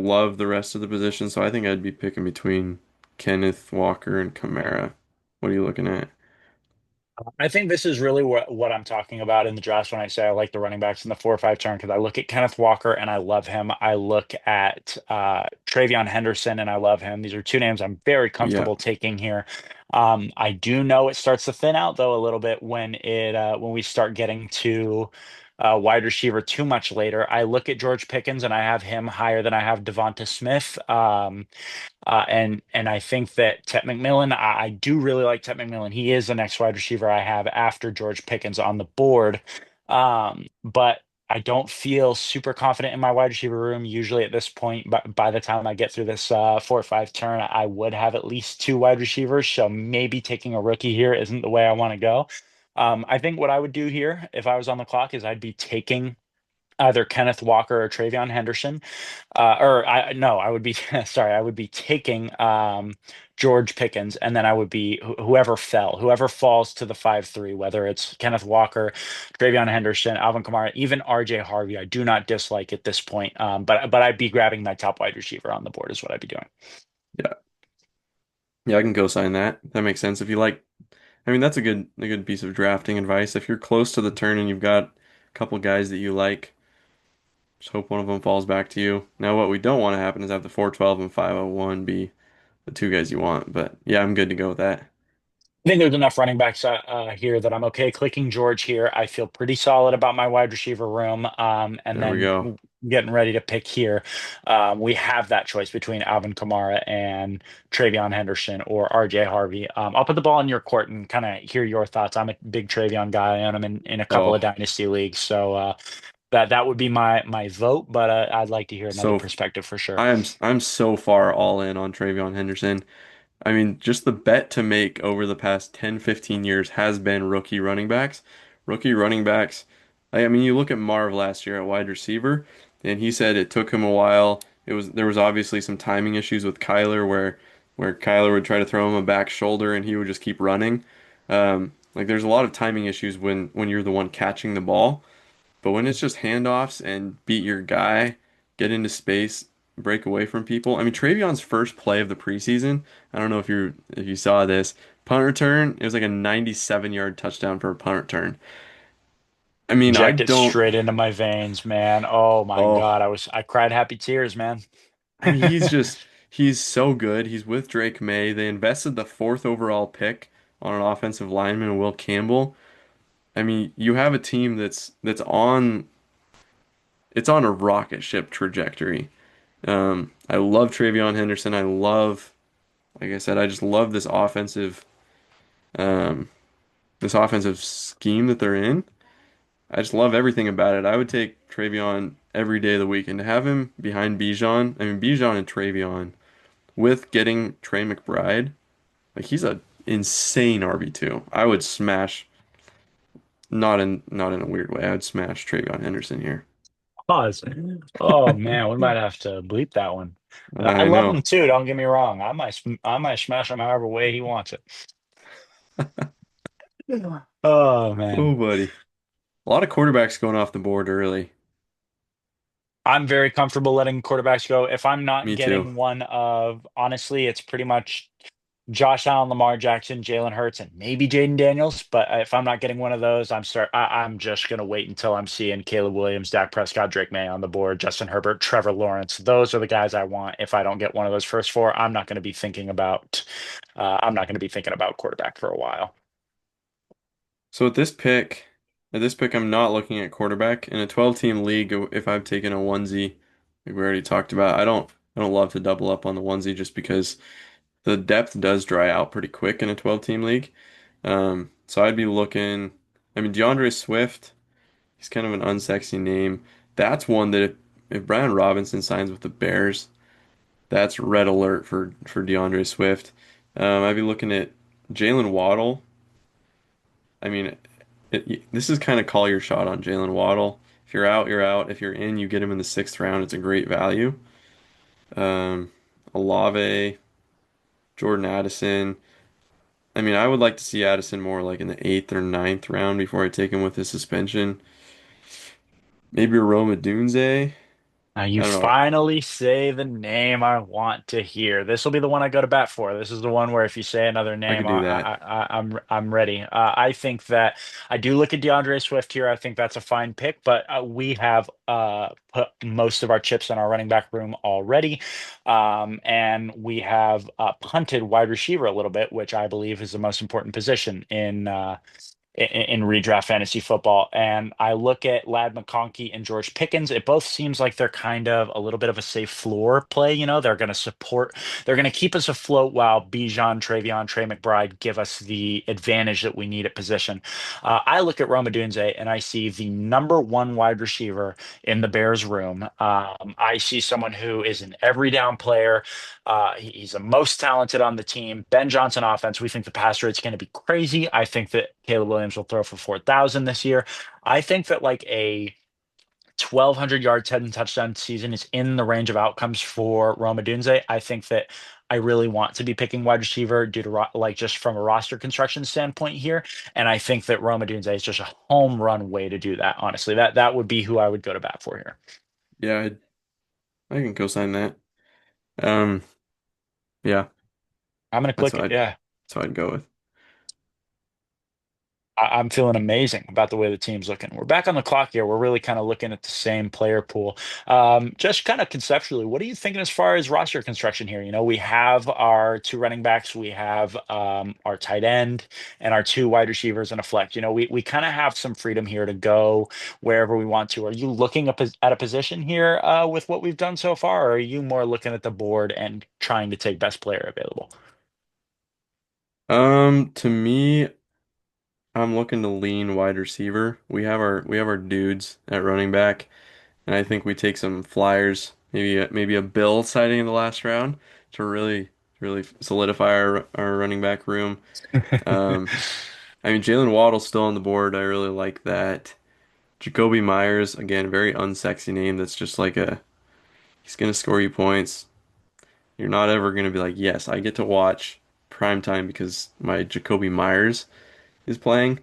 love the rest of the position, so I think I'd be picking between Kenneth Walker and Kamara. What are you looking at?
I think this is really what I'm talking about in the draft when I say I like the running backs in the 4 or 5 turn because I look at Kenneth Walker and I love him. I look at Travion Henderson and I love him. These are two names I'm very
Yeah,
comfortable taking here. I do know it starts to thin out though a little bit when we start getting to wide receiver too much later. I look at George Pickens and I have him higher than I have Devonta Smith. And I think that Tet McMillan, I do really like Tet McMillan. He is the next wide receiver I have after George Pickens on the board. But I don't feel super confident in my wide receiver room. Usually at this point, by the time I get through this 4 or 5 turn, I would have at least two wide receivers. So maybe taking a rookie here isn't the way I want to go. I think what I would do here if I was on the clock is I'd be taking either Kenneth Walker or Travion Henderson. Or I no, I would be sorry, I would be taking George Pickens, and then I would be whoever falls to the 5-3, whether it's Kenneth Walker, Travion Henderson, Alvin Kamara, even RJ Harvey. I do not dislike at this point, but I'd be grabbing my top wide receiver on the board is what I'd be doing.
yeah, yeah. I can co-sign that. That makes sense. If you like, I mean, that's a good piece of drafting advice. If you're close to the turn and you've got a couple guys that you like, just hope one of them falls back to you. Now, what we don't want to happen is have the 412 and 501 be the two guys you want. But yeah, I'm good to go with that.
I think there's enough running backs here that I'm okay clicking George here. I feel pretty solid about my wide receiver room. And
There we
then
go.
getting ready to pick here, we have that choice between Alvin Kamara and Travion Henderson or RJ Harvey. I'll put the ball in your court and kind of hear your thoughts. I'm a big Travion guy, and I'm in a couple of
Oh,
dynasty leagues, so that would be my vote. But I'd like to hear another
so
perspective for sure.
I'm so far all in on Travion Henderson. I mean, just the bet to make over the past 10, 15 years has been rookie running backs. Rookie running backs. I mean, you look at Marv last year at wide receiver, and he said it took him a while. There was obviously some timing issues with Kyler where Kyler would try to throw him a back shoulder and he would just keep running. Like there's a lot of timing issues when you're the one catching the ball. But when it's just handoffs and beat your guy, get into space, break away from people. I mean, Travion's first play of the preseason, I don't know if you saw this, punt return, it was like a 97-yard touchdown for a punt return. I mean, I
Inject it
don't
straight into my veins, man. Oh my
oh,
God, I cried happy tears, man.
I mean, he's so good. He's with Drake May. They invested the fourth overall pick on an offensive lineman, Will Campbell. I mean, you have a team that's on a rocket ship trajectory. I love Travion Henderson. Like I said, I just love um, this offensive scheme that they're in. I just love everything about it. I would take Travion every day of the week, and to have him behind Bijan, I mean Bijan and Travion, with getting Trey McBride, like he's a insane RB2. I would smash, not in a weird way. I would smash Travion Henderson here.
Pause. Oh man, we might have to bleep that one. I
I
love him
know.
too. Don't get me wrong. I might smash him however way he wants it. Oh man.
Oh, buddy. A lot of quarterbacks going off the board early.
I'm very comfortable letting quarterbacks go. If I'm not
Me too.
getting one of, honestly, it's pretty much Josh Allen, Lamar Jackson, Jalen Hurts, and maybe Jaden Daniels. But if I'm not getting one of those, I'm just gonna wait until I'm seeing Caleb Williams, Dak Prescott, Drake May on the board, Justin Herbert, Trevor Lawrence. Those are the guys I want. If I don't get one of those first four, I'm not gonna be thinking about quarterback for a while.
So at this pick, I'm not looking at quarterback. In a 12-team league, if I've taken a onesie, like we already talked about, I don't love to double up on the onesie just because the depth does dry out pretty quick in a 12-team league. So I'd be looking, I mean, DeAndre Swift, he's kind of an unsexy name. That's one that if Brian Robinson signs with the Bears, that's red alert for DeAndre Swift. I'd be looking at Jalen Waddle. I mean, this is kind of call your shot on Jalen Waddle. If you're out, you're out. If you're in, you get him in the sixth round. It's a great value. Um, Olave, Jordan Addison. I mean, I would like to see Addison more like in the eighth or ninth round before I take him with his suspension. Maybe Rome Odunze.
Now
I
you
don't know.
finally say the name I want to hear. This will be the one I go to bat for. This is the one where if you say another
I could
name,
do that.
I'm ready. I think that I do look at DeAndre Swift here. I think that's a fine pick, but we have put most of our chips in our running back room already, and we have punted wide receiver a little bit, which I believe is the most important position in redraft fantasy football. And I look at Lad McConkey and George Pickens. It both seems like they're kind of a little bit of a safe floor play. You know, they're going to keep us afloat while Bijan, Travion, Trey McBride give us the advantage that we need at position. I look at Rome Odunze and I see the number one wide receiver in the Bears room. I see someone who is an every down player. He's the most talented on the team. Ben Johnson offense. We think the pass rate's going to be crazy. I think that Caleb Williams will throw for 4,000 this year. I think that like a 1,200 yard 10 touchdown season is in the range of outcomes for Rome Odunze. I think that I really want to be picking wide receiver due to like just from a roster construction standpoint here, and I think that Rome Odunze is just a home run way to do that. Honestly, that would be who I would go to bat for here.
Yeah, I can co-sign that. Um, yeah,
I'm gonna
that's
click
what
it. Yeah.
that's what I'd go with.
I'm feeling amazing about the way the team's looking. We're back on the clock here. We're really kind of looking at the same player pool. Just kind of conceptually, what are you thinking as far as roster construction here? You know, we have our two running backs, we have our tight end, and our two wide receivers and a flex. You know, we kind of have some freedom here to go wherever we want to. Are you looking at a position here with what we've done so far, or are you more looking at the board and trying to take best player available?
To me, I'm looking to lean wide receiver. We have our dudes at running back, and I think we take some flyers, maybe a Bill sighting in the last round to really solidify our running back room. Um, I mean Jalen Waddle's still on the board. I really like that. Jacoby Myers, again, very unsexy name. That's just like he's gonna score you points. You're not ever gonna be like, yes, I get to watch prime time because my Jacoby Myers is playing.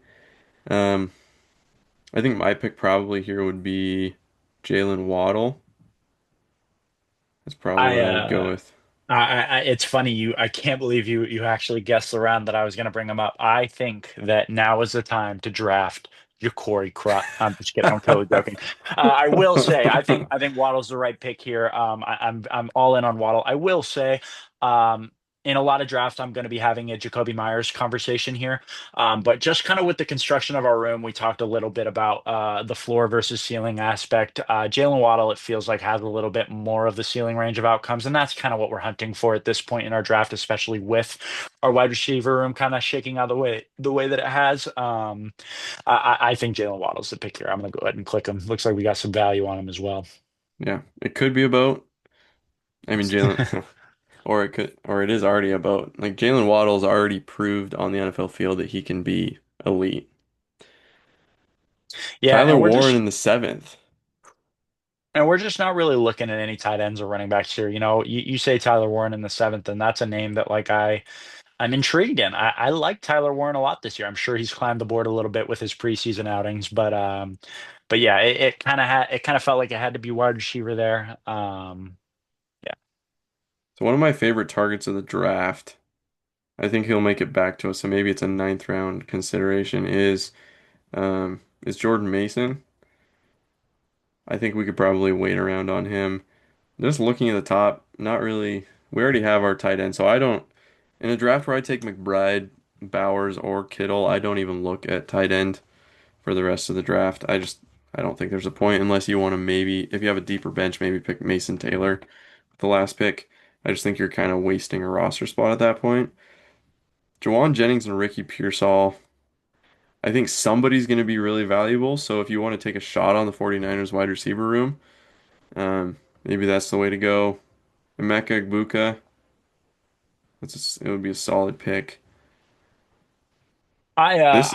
Um, I think my pick probably here would be Jalen Waddle. That's probably
I
what I would go with.
it's funny I can't believe you actually guessed the round that I was going to bring him up. I think that now is the time to draft Ja'Cory Crut. I'm just kidding. I'm totally joking. I will say I think Waddle's the right pick here. I'm all in on Waddle. I will say um, in a lot of drafts I'm going to be having a Jacoby Myers conversation here. But just kind of with the construction of our room, we talked a little bit about the floor versus ceiling aspect. Jalen Waddle, it feels like, has a little bit more of the ceiling range of outcomes, and that's kind of what we're hunting for at this point in our draft, especially with our wide receiver room kind of shaking out the way that it has. I think Jalen Waddle's the pick here. I'm going to go ahead and click him. Looks like we got some value on him as well.
Yeah, it could be about. I mean, Jalen, or it is already about. Like Jalen Waddle's already proved on the NFL field that he can be elite.
Yeah,
Tyler Warren in the seventh.
and we're just not really looking at any tight ends or running backs here. You know, you say Tyler Warren in the seventh, and that's a name that like I'm intrigued in. I like Tyler Warren a lot this year. I'm sure he's climbed the board a little bit with his preseason outings, but yeah, it kind of felt like it had to be wide receiver there. Yeah,
So one of my favorite targets of the draft, I think he'll make it back to us. So maybe it's a ninth round consideration. Is Jordan Mason? I think we could probably wait around on him. Just looking at the top, not really. We already have our tight end, so I don't. In a draft where I take McBride, Bowers, or Kittle, I don't even look at tight end for the rest of the draft. I don't think there's a point unless you want to maybe, if you have a deeper bench, maybe pick Mason Taylor with the last pick. I just think you're kind of wasting a roster spot at that point. Jawan Jennings and Ricky Pearsall, I think somebody's going to be really valuable. So if you want to take a shot on the 49ers wide receiver room, maybe that's the way to go. Emeka Egbuka. It would be a solid pick. This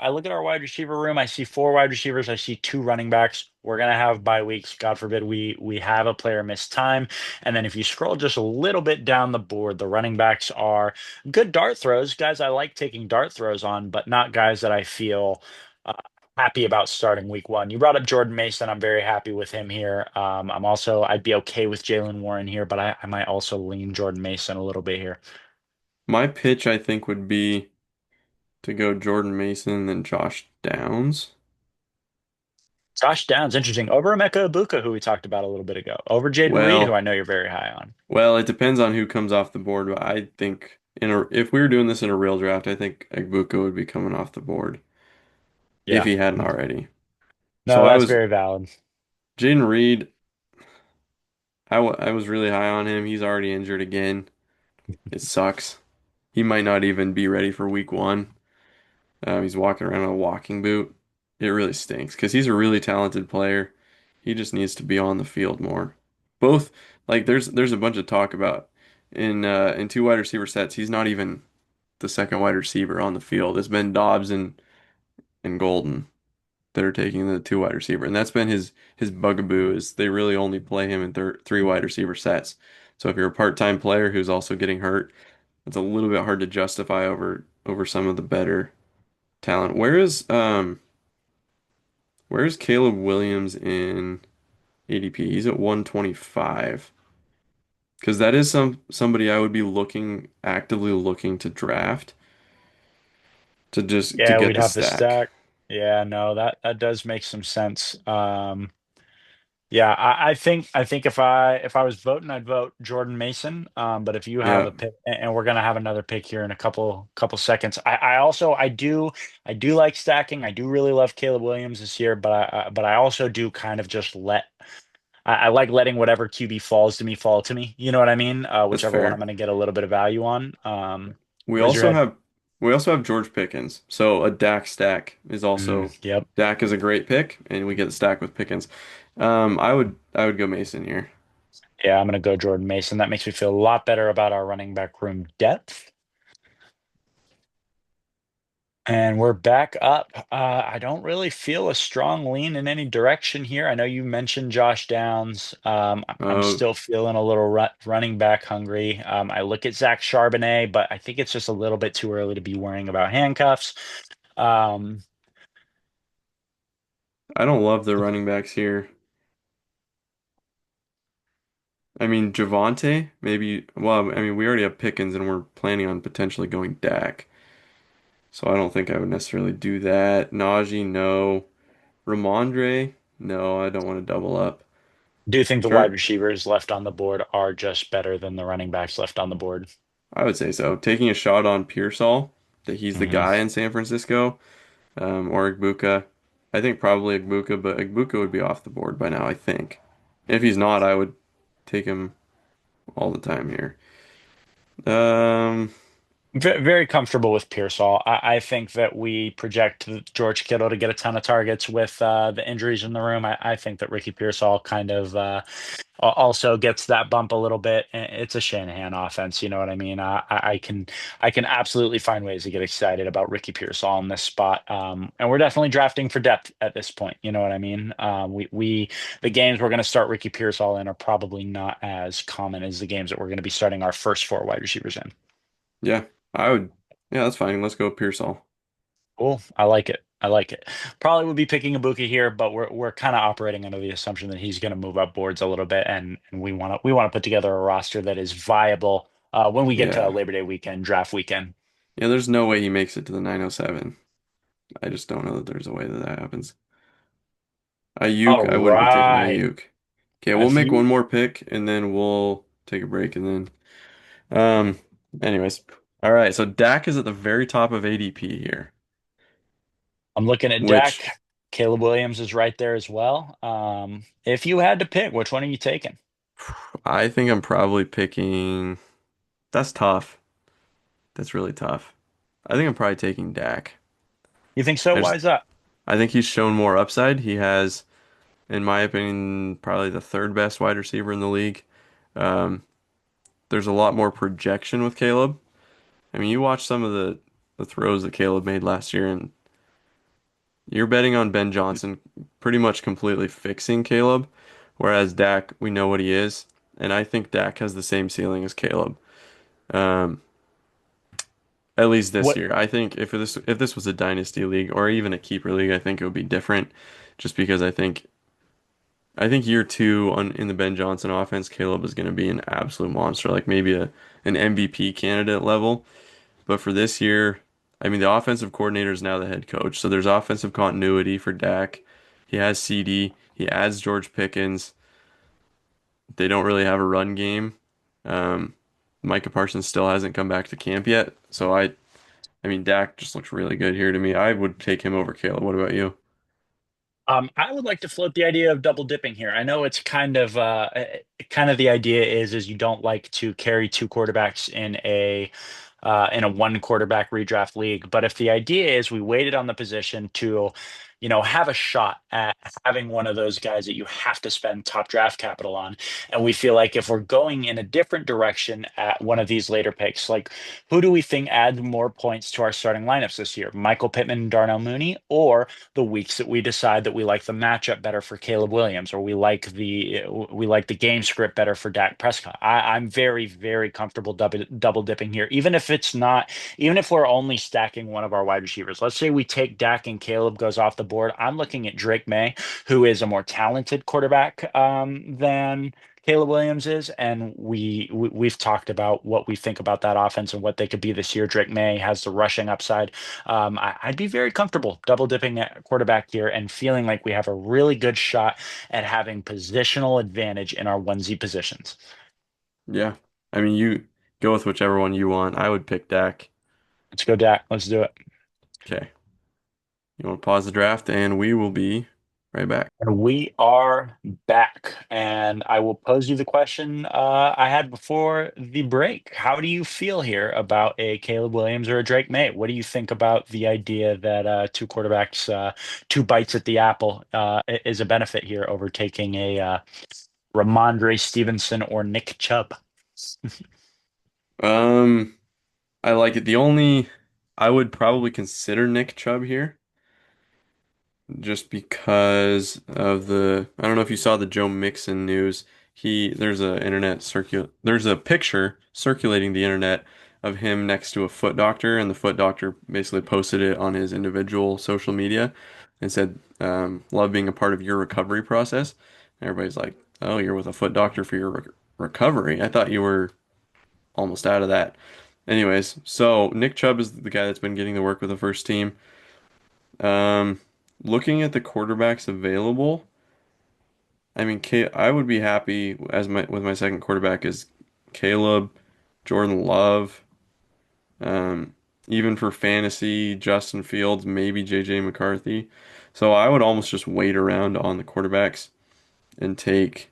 I look at our wide receiver room. I see four wide receivers. I see two running backs. We're gonna have bye weeks. God forbid we have a player miss time. And then if you scroll just a little bit down the board, the running backs are good dart throws, guys. I like taking dart throws on, but not guys that I feel uh, happy about starting week one. You brought up Jordan Mason. I'm very happy with him here. I'd be okay with Jalen Warren here, but I might also lean Jordan Mason a little bit here.
My pitch, I think, would be to go Jordan Mason then Josh Downs.
Josh Downs, interesting. Over Emeka Ibuka, who we talked about a little bit ago. Over Jaden Reed, who
Well,
I know you're very high on.
well, it depends on who comes off the board, but I think if we were doing this in a real draft, I think Egbuka would be coming off the board if
Yeah.
he hadn't already. So
No, that's very valid.
Jaden Reed, I was really high on him. He's already injured again. It sucks. He might not even be ready for week one. He's walking around in a walking boot. It really stinks because he's a really talented player. He just needs to be on the field more. Both like there's a bunch of talk about in two wide receiver sets. He's not even the second wide receiver on the field. It's been Dobbs and Golden that are taking the two wide receiver, and that's been his bugaboo is they really only play him in three wide receiver sets. So if you're a part-time player who's also getting hurt, it's a little bit hard to justify over some of the better talent. Where's Caleb Williams in ADP? He's at 125. Because that is somebody I would be actively looking to draft to
Yeah,
get
we'd
the
have to
stack.
stack. Yeah, no, that does make some sense. Yeah, I think if I was voting, I'd vote Jordan Mason. But if you have
Yeah,
a pick, and we're gonna have another pick here in a couple seconds. I do like stacking. I do really love Caleb Williams this year, but I also do kind of just I like letting whatever QB falls to me fall to me. You know what I mean?
that's
Whichever one I'm
fair.
going to get a little bit of value on.
We
Where's your
also
head?
have we also have George Pickens. So a Dak stack is also
Yep.
Dak is a great pick, and we get the stack with Pickens. I would go Mason here.
Yeah, I'm going to go Jordan Mason. That makes me feel a lot better about our running back room depth. And we're back up. I don't really feel a strong lean in any direction here. I know you mentioned Josh Downs. I'm
Uh,
still feeling a little running back hungry. I look at Zach Charbonnet, but I think it's just a little bit too early to be worrying about handcuffs. Um,
I don't love the running backs here. I mean, Javante, maybe. Well, I mean, we already have Pickens, and we're planning on potentially going Dak. So I don't think I would necessarily do that. Najee, no. Ramondre, no. I don't want to double up.
Do you think the wide
Char
receivers left on the board are just better than the running backs left on the board?
I would say so. Taking a shot on Pearsall, that he's the
Hmm.
guy in San Francisco, or Egbuka. I think probably Egbuka, but Egbuka would be off the board by now, I think. If he's not, I would take him all the time here. Um,
Very comfortable with Pearsall. I think that we project George Kittle to get a ton of targets with the injuries in the room. I think that Ricky Pearsall kind of also gets that bump a little bit. It's a Shanahan offense, you know what I mean? I can absolutely find ways to get excited about Ricky Pearsall in this spot. And we're definitely drafting for depth at this point. You know what I mean? The games we're going to start Ricky Pearsall in are probably not as common as the games that we're going to be starting our first four wide receivers in.
yeah, I would. Yeah, that's fine. Let's go Pearsall.
Cool. I like it. I like it. Probably would be picking Ibuka here, but we're kind of operating under the assumption that he's going to move up boards a little bit, and we want to put together a roster that is viable when we get to
Yeah.
Labor Day weekend, draft weekend.
Yeah, there's no way he makes it to the 907. I just don't know that there's a way that that happens.
All
Ayuk, I wouldn't be taking
right.
Ayuk. Okay, we'll
If
make one
you,
more pick and then we'll take a break and then anyways. All right, so Dak is at the very top of ADP here,
I'm looking at
which
Dak. Caleb Williams is right there as well. If you had to pick, which one are you taking?
I think I'm probably picking. That's tough. That's really tough. I think I'm probably taking Dak.
You think so?
I
Why
just
is that?
I think he's shown more upside. He has, in my opinion, probably the third best wide receiver in the league. Um, there's a lot more projection with Caleb. I mean, you watch some of the throws that Caleb made last year, and you're betting on Ben Johnson pretty much completely fixing Caleb, whereas Dak, we know what he is, and I think Dak has the same ceiling as Caleb. Um, at least this
What
year. I think if this was a dynasty league or even a keeper league, I think it would be different, just because I think year two in the Ben Johnson offense, Caleb is going to be an absolute monster, like maybe an MVP candidate level. But for this year, I mean, the offensive coordinator is now the head coach, so there's offensive continuity for Dak. He has CD. He adds George Pickens. They don't really have a run game. Um, Micah Parsons still hasn't come back to camp yet, so I mean, Dak just looks really good here to me. I would take him over Caleb. What about you?
I would like to float the idea of double dipping here. I know it's kind of the idea is you don't like to carry two quarterbacks in a one quarterback redraft league. But if the idea is we waited on the position to, have a shot at having one of those guys that you have to spend top draft capital on, and we feel like if we're going in a different direction at one of these later picks, like who do we think adds more points to our starting lineups this year? Michael Pittman and Darnell Mooney, or the weeks that we decide that we like the matchup better for Caleb Williams, or we like the game script better for Dak Prescott. I'm very, very comfortable double dipping here, even if we're only stacking one of our wide receivers. Let's say we take Dak and Caleb goes off the board. I'm looking at Drake May, who is a more talented quarterback than Caleb Williams is, and we've talked about what we think about that offense and what they could be this year. Drake May has the rushing upside. I'd be very comfortable double dipping at quarterback here and feeling like we have a really good shot at having positional advantage in our onesie positions.
Yeah. I mean, you go with whichever one you want. I would pick Dak.
Let's go, Dak. Let's do it.
Okay. You want to pause the draft, and we will be right back.
And we are back. And I will pose you the question I had before the break. How do you feel here about a Caleb Williams or a Drake May? What do you think about the idea that two quarterbacks, two bites at the apple, is a benefit here over taking a Ramondre Stevenson or Nick Chubb?
Um, I like it. I would probably consider Nick Chubb here, just because of I don't know if you saw the Joe Mixon news. There's a picture circulating the internet of him next to a foot doctor, and the foot doctor basically posted it on his individual social media and said, love being a part of your recovery process. And everybody's like, oh, you're with a foot doctor for your recovery. I thought you were almost out of that. Anyways, so Nick Chubb is the guy that's been getting the work with the first team. Um, Looking at the quarterbacks available, I mean, I would be happy with my second quarterback is Caleb, Jordan Love, um, even for fantasy, Justin Fields, maybe JJ McCarthy. So I would almost just wait around on the quarterbacks and take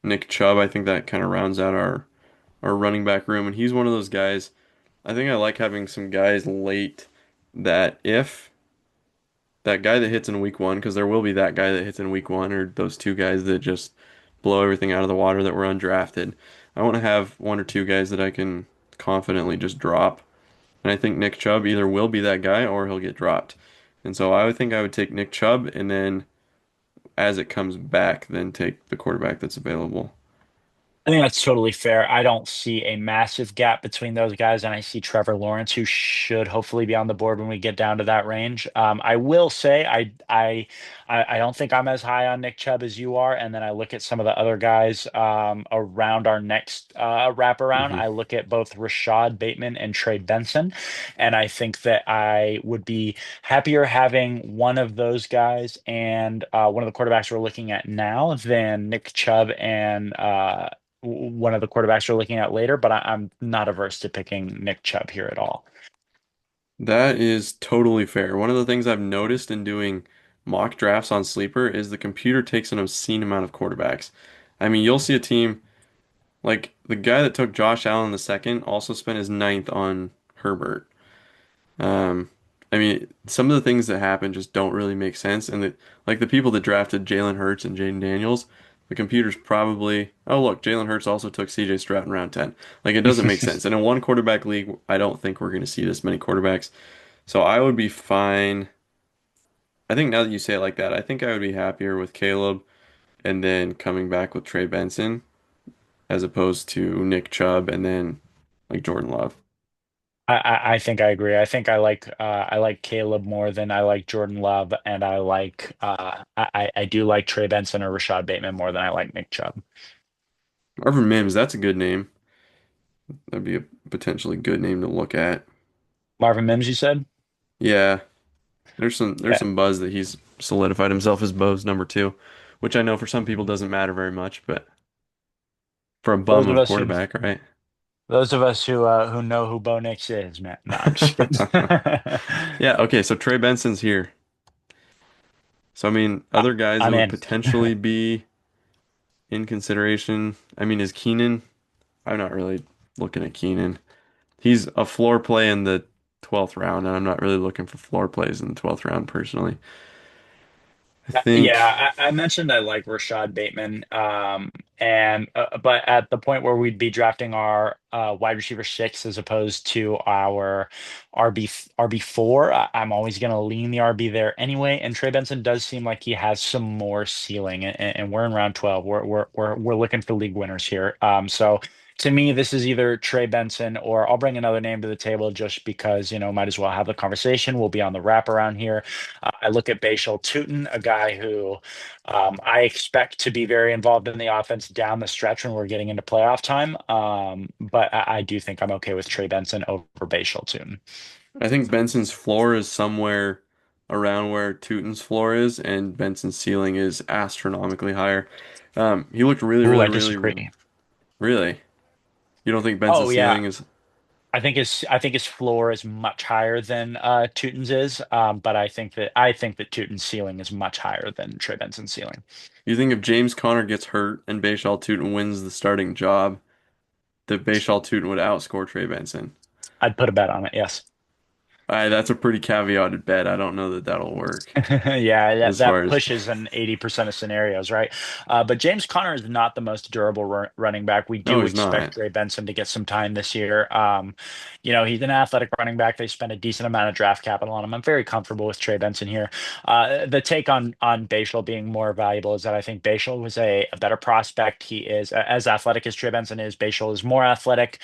Nick Chubb. I think that kind of rounds out our running back room, and he's one of those guys. I think I like having some guys late that if that guy that hits in week one, because there will be that guy that hits in week one, or those two guys that just blow everything out of the water that were undrafted. I want to have one or two guys that I can confidently just drop. And I think Nick Chubb either will be that guy or he'll get dropped. And so I would think I would take Nick Chubb and then as it comes back, then take the quarterback that's available.
I think that's totally fair. I don't see a massive gap between those guys, and I see Trevor Lawrence, who should hopefully be on the board when we get down to that range. I will say I don't think I'm as high on Nick Chubb as you are, and then I look at some of the other guys around our next wraparound.
Hmm.
I look at both Rashad Bateman and Trey Benson, and I think that I would be happier having one of those guys and one of the quarterbacks we're looking at now than Nick Chubb and one of the quarterbacks we're looking at later, but I'm not averse to picking Nick Chubb here at all.
That is totally fair. One of the things I've noticed in doing mock drafts on Sleeper is the computer takes an obscene amount of quarterbacks. I mean, you'll see a team like the guy that took Josh Allen the second also spent his ninth on Herbert. Um, I mean, some of the things that happen just don't really make sense. And like the people that drafted Jalen Hurts and Jaden Daniels, The computer's probably, oh look, Jalen Hurts also took CJ Stroud in round 10. Like it doesn't make sense. And in one quarterback league, I don't think we're going to see this many quarterbacks. So I would be fine. I think now that you say it like that, I think I would be happier with Caleb and then coming back with Trey Benson as opposed to Nick Chubb and then like Jordan Love.
I think I agree. I like Caleb more than I like Jordan Love, and I do like Trey Benson or Rashad Bateman more than I like Nick Chubb.
Marvin Mims, that's a good name. That'd be a potentially good name to look at.
Marvin Mims, you said?
Yeah, there's some buzz that he's solidified himself as Bo's number two, which I know for some people doesn't matter very much, but for a bum
Those of
of
us who
quarterback, right?
those of us who know who Bo Nix is, man. No, I'm just kidding.
Yeah, okay, so Trey Benson's here. So I mean,
I,
other guys that
I'm
would
in.
potentially be in consideration. I mean, is Keenan? I'm not really looking at Keenan. He's a floor play in the 12th round, and I'm not really looking for floor plays in the 12th round personally. I think,
Yeah, I mentioned I like Rashad Bateman, and but at the point where we'd be drafting our wide receiver six as opposed to our RB4, I'm always going to lean the RB there anyway. And Trey Benson does seem like he has some more ceiling, and we're in round 12. We're looking for league winners here. So. To me, this is either Trey Benson or I'll bring another name to the table just because, might as well have the conversation. We'll be on the wraparound here. I look at Bashal Tutin, a guy who I expect to be very involved in the offense down the stretch when we're getting into playoff time. But I do think I'm okay with Trey Benson over Bashal Tutin.
I think Benson's floor is somewhere around where Tootin's floor is, and Benson's ceiling is astronomically higher. He looked really,
Ooh,
really,
I
really,
disagree.
really. You don't think
Oh
Benson's
yeah,
ceiling is?
I think his floor is much higher than Tutin's is. But I think that Tutin's ceiling is much higher than Trey Benson's ceiling.
You think if James Conner gets hurt and Bashal Tootin wins the starting job, that Bashal Tootin would outscore Trey Benson?
I'd put a bet on it. Yes.
That's a pretty caveated bet. I don't know that that'll work
Yeah, that
as far
that
as.
pushes an 80% of scenarios, right? But James Conner is not the most durable running back. We
No,
do
he's
expect
not.
Trey Benson to get some time this year. He's an athletic running back. They spent a decent amount of draft capital on him. I'm very comfortable with Trey Benson here. The take on Bashal being more valuable is that I think Bashal was a better prospect. He is as athletic as Trey Benson is. Bashal is more athletic.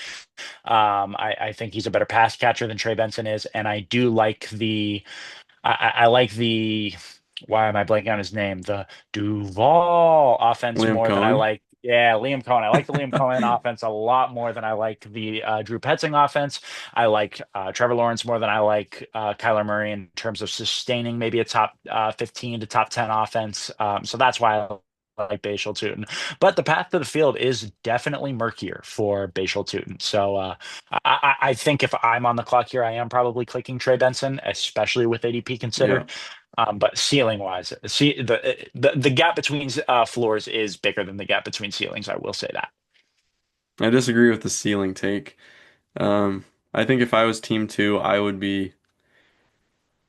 I think he's a better pass catcher than Trey Benson is, and I do like I like the why am I blanking on his name? The Duval offense
Liam
more than I
Cohen.
like. Yeah, Liam Cohen. I like the Liam Cohen offense a lot more than I like the Drew Petzing offense. I like Trevor Lawrence more than I like Kyler Murray in terms of sustaining maybe a top 15 to top 10 offense. So that's why I like Bashal Tutin. But the path to the field is definitely murkier for Bashal Tutin. So I think if I'm on the clock here, I am probably clicking Trey Benson, especially with ADP
Yeah,
considered. But ceiling wise, see the gap between floors is bigger than the gap between ceilings. I will say that.
I disagree with the ceiling take. Um, I think if I was team two, I would be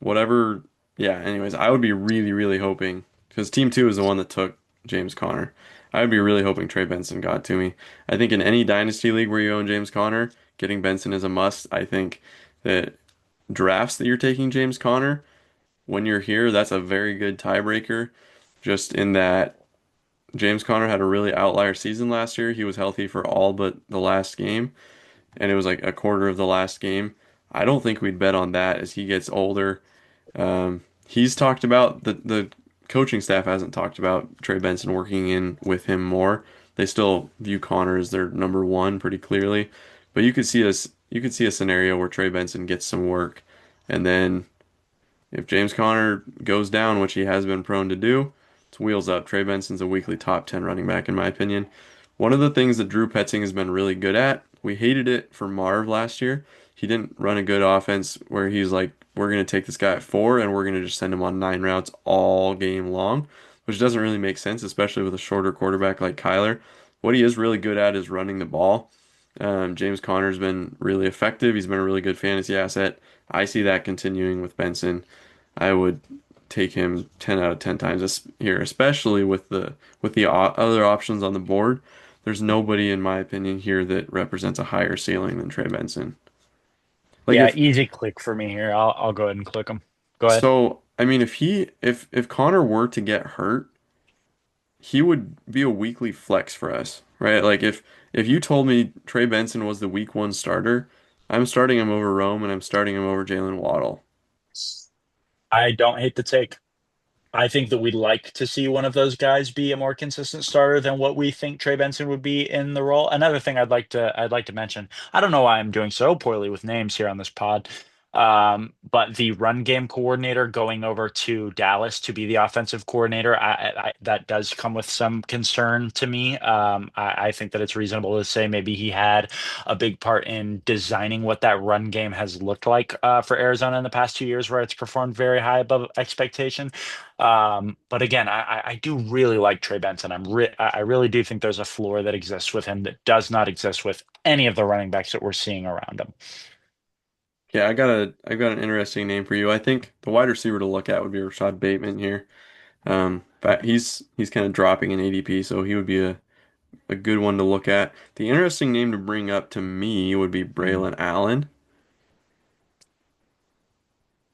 whatever. Yeah, anyways, I would be really, really hoping because team two is the one that took James Conner. I would be really hoping Trey Benson got to me. I think in any dynasty league where you own James Conner, getting Benson is a must. I think that drafts that you're taking James Conner when you're here, that's a very good tiebreaker. Just in that James Conner had a really outlier season last year. He was healthy for all but the last game, and it was like a quarter of the last game. I don't think we'd bet on that as he gets older. He's talked about the coaching staff hasn't talked about Trey Benson working in with him more. They still view Connor as their number one pretty clearly, but you could see a scenario where Trey Benson gets some work, and then if James Conner goes down, which he has been prone to do, it's wheels up. Trey Benson's a weekly top 10 running back, in my opinion. One of the things that Drew Petzing has been really good at, we hated it for Marv last year. He didn't run a good offense where he's like, we're going to take this guy at four and we're going to just send him on 9 routes all game long, which doesn't really make sense, especially with a shorter quarterback like Kyler. What he is really good at is running the ball. James Conner's been really effective. He's been a really good fantasy asset. I see that continuing with Benson. I would take him 10 out of 10 times here, especially with the other options on the board. There's nobody, in my opinion, here that represents a higher ceiling than Trey Benson. Like
Yeah,
if
easy click for me here. I'll go ahead and click him. Go ahead.
so, I mean, if Connor were to get hurt, he would be a weekly flex for us, right? Like if you told me Trey Benson was the week one starter, I'm starting him over Rome and I'm starting him over Jalen Waddle.
I don't hate the take. I think that we'd like to see one of those guys be a more consistent starter than what we think Trey Benson would be in the role. Another thing I'd like to mention. I don't know why I'm doing so poorly with names here on this pod. But the run game coordinator going over to Dallas to be the offensive coordinator, that does come with some concern to me. I think that it's reasonable to say maybe he had a big part in designing what that run game has looked like for Arizona in the past 2 years, where it's performed very high above expectation. But again, I do really like Trey Benson. I really do think there's a floor that exists with him that does not exist with any of the running backs that we're seeing around him.
Yeah, I've got an interesting name for you. I think the wide receiver to look at would be Rashad Bateman here. But he's kind of dropping in ADP, so he would be a good one to look at. The interesting name to bring up to me would be Braylon Allen.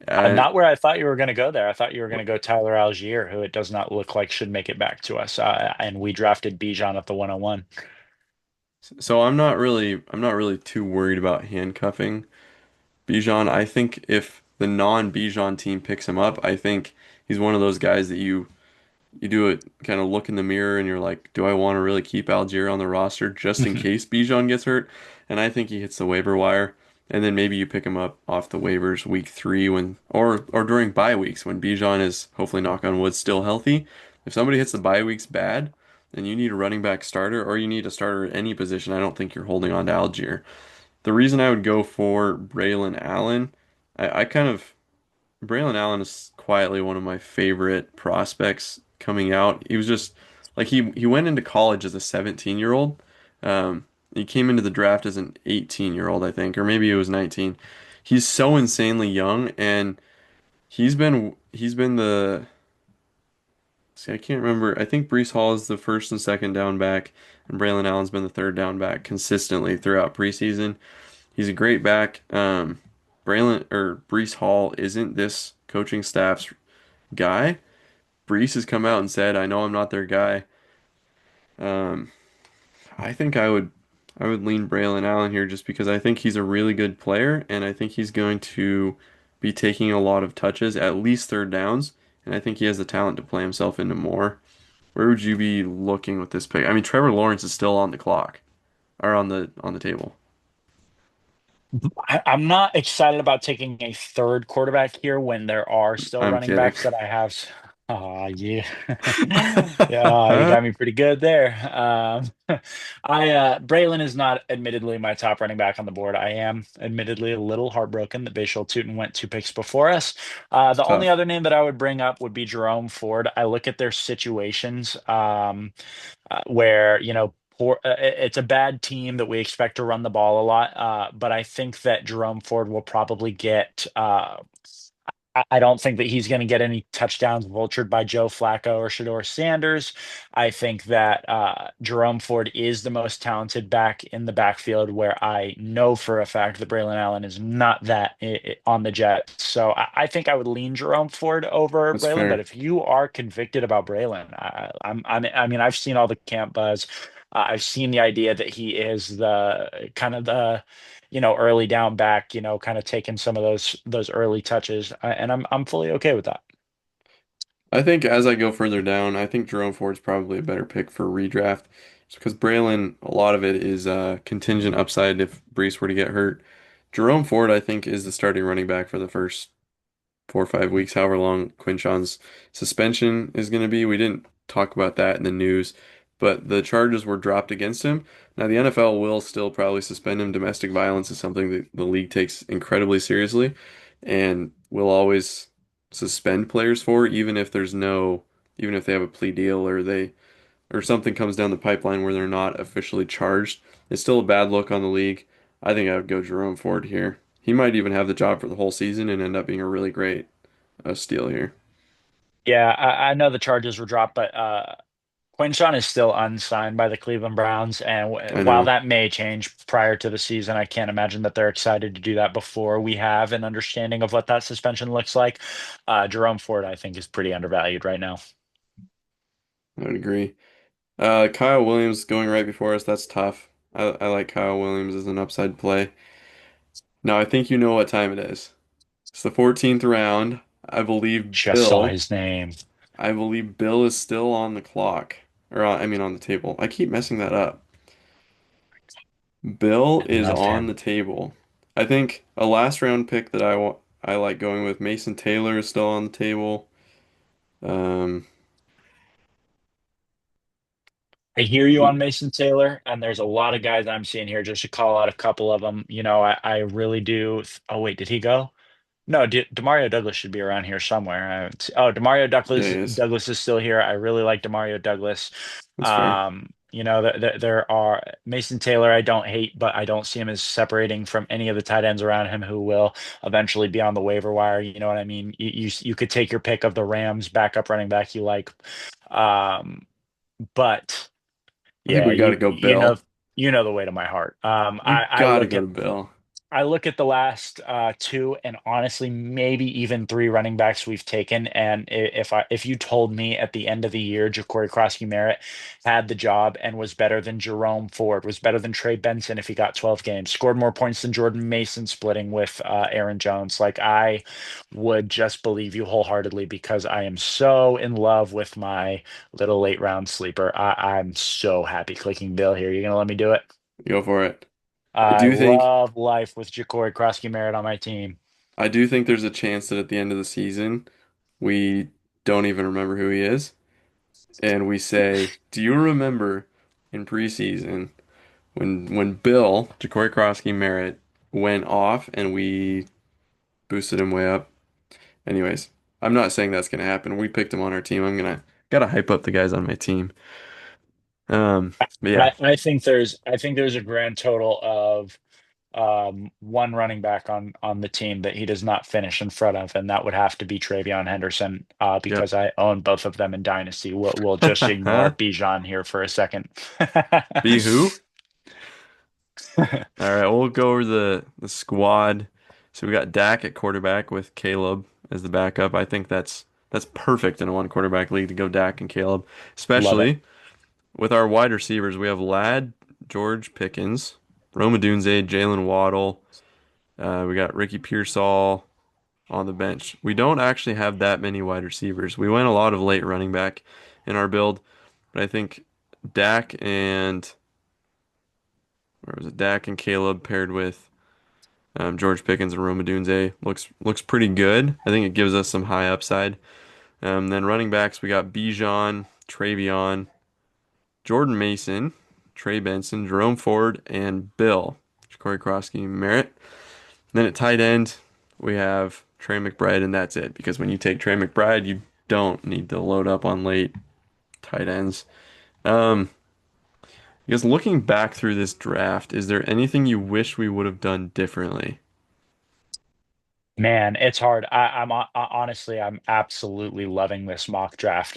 Uh,
Not where I thought you were going to go there. I thought you were going to go Tyler Algier, who it does not look like should make it back to us. And we drafted Bijan at the 101.
so I'm not really too worried about handcuffing Bijan. I think if the non-Bijan team picks him up, I think he's one of those guys that you do it kind of look in the mirror and you're like, do I want to really keep Algier on the roster just in case Bijan gets hurt? And I think he hits the waiver wire. And then maybe you pick him up off the waivers week three when or during bye weeks when Bijan is hopefully knock on wood still healthy. If somebody hits the bye weeks bad, then you need a running back starter or you need a starter at any position. I don't think you're holding on to Algier. The reason I would go for Braylon Allen, I kind of Braylon Allen is quietly one of my favorite prospects coming out. He was just like he went into college as a 17-year-old. He came into the draft as an 18-year-old, I think, or maybe he was 19. He's so insanely young, and he's been the see, I can't remember. I think Breece Hall is the first and second down back, and Braylon Allen's been the third down back consistently throughout preseason. He's a great back. Braylon or Breece Hall isn't this coaching staff's guy. Breece has come out and said, "I know I'm not their guy." Um, I think I would lean Braylon Allen here just because I think he's a really good player and I think he's going to be taking a lot of touches, at least third downs, and I think he has the talent to play himself into more. Where would you be looking with this pick? I mean, Trevor Lawrence is still on the clock or on the table.
I'm not excited about taking a third quarterback here when there are still
I'm
running
kidding.
backs that I have. Oh, yeah. Yeah, you got me pretty good there. Braylon is not admittedly my top running back on the board. I am admittedly a little heartbroken that Bashal Tutin went 2 picks before us.
It's
The only
tough.
other name that I would bring up would be Jerome Ford. I look at their situations. Where it's a bad team that we expect to run the ball a lot. But I think that Jerome Ford will probably get. I don't think that he's going to get any touchdowns vultured by Joe Flacco or Shador Sanders. I think that Jerome Ford is the most talented back in the backfield, where I know for a fact that Braylon Allen is not that on the Jets. So I think I would lean Jerome Ford over
That's
Braylon. But
fair.
if you are convicted about Braylon, I mean, I've seen all the camp buzz. I've seen the idea that he is the kind of the early down back, kind of taking some of those early touches, and I'm fully okay with that.
I think as I go further down, I think Jerome Ford's probably a better pick for redraft. Just because Braylon, a lot of it is contingent upside if Brees were to get hurt. Jerome Ford, I think, is the starting running back for the first 4 or 5 weeks, however long Quinshon's suspension is going to be. We didn't talk about that in the news, but the charges were dropped against him. Now, the NFL will still probably suspend him. Domestic violence is something that the league takes incredibly seriously and will always suspend players for, even if they have a plea deal or something comes down the pipeline where they're not officially charged. It's still a bad look on the league. I think I would go Jerome Ford here. He might even have the job for the whole season and end up being a really great steal here.
Yeah, I know the charges were dropped, but Quinshon is still unsigned by the Cleveland Browns, and
I
while
know.
that may change prior to the season, I can't imagine that they're excited to do that before we have an understanding of what that suspension looks like. Jerome Ford, I think, is pretty undervalued right now.
I would agree. Kyle Williams going right before us, that's tough. I like Kyle Williams as an upside play. Now I think you know what time it is. It's the 14th round. I believe
Just saw
Bill,
his name.
I believe Bill is still on the clock. Or I mean on the table. I keep messing that up. Bill
I
is
love
on
him.
the table. I think a last round pick that I like going with Mason Taylor is still on the table. Um,
I hear you
who-
on Mason Taylor, and there's a lot of guys I'm seeing here. Just to call out a couple of them, I really do. Oh wait, did he go? No, Demario Douglas should be around here somewhere. Demario
yeah, he
Douglas
is.
Douglas is still here. I really like Demario Douglas.
That's fair.
There are Mason Taylor. I don't hate, but I don't see him as separating from any of the tight ends around him who will eventually be on the waiver wire. You know what I mean? You could take your pick of the Rams backup running back you like, um, but
I think
yeah,
we got to go Bill.
you know the way to my heart.
We
I
got to
look
go
at
to Bill.
I look at the last two and honestly maybe even three running backs we've taken, and if you told me at the end of the year Ja'Cory Krosky-Merritt had the job and was better than Jerome Ford, was better than Trey Benson if he got 12 games, scored more points than Jordan Mason splitting with Aaron Jones, like I would just believe you wholeheartedly because I am so in love with my little late round sleeper. I'm so happy clicking Bill here. You gonna let me do it?
Go for it. I
I
do think
love life with Ja'Cory Krosky-Merritt on my team.
I do think there's a chance that at the end of the season we don't even remember who he is, and we say, "Do you remember in preseason when Bill Ja'Cory Krosky Merritt went off and we boosted him way up?" Anyways, I'm not saying that's gonna happen. We picked him on our team. I'm gonna gotta hype up the guys on my team. But yeah,
I think there's a grand total of one running back on the team that he does not finish in front of, and that would have to be Travion Henderson,
yep.
because I own both of them in Dynasty. We'll just ignore Bijan here for a second.
Be who? All right, we'll go over the squad. So we got Dak at quarterback with Caleb as the backup. I think that's perfect in a one quarterback league to go Dak and Caleb,
Love it.
especially with our wide receivers. We have Ladd, George Pickens, Rome Odunze, Jalen Waddle. We got Ricky Pearsall on the bench. We don't actually have that many wide receivers. We went a lot of late running back in our build, but I think Dak and where was it? Dak and Caleb paired with George Pickens and Rome Odunze looks pretty good. I think it gives us some high upside. Then running backs, we got Bijan, Travion, Jordan Mason, Trey Benson, Jerome Ford, and Bill, Corey Krosky, Merritt. Then at tight end, we have Trey McBride, and that's it. Because when you take Trey McBride, you don't need to load up on late tight ends. Um, because looking back through this draft, is there anything you wish we would have done differently?
Man, it's hard. Honestly, I'm absolutely loving this mock draft.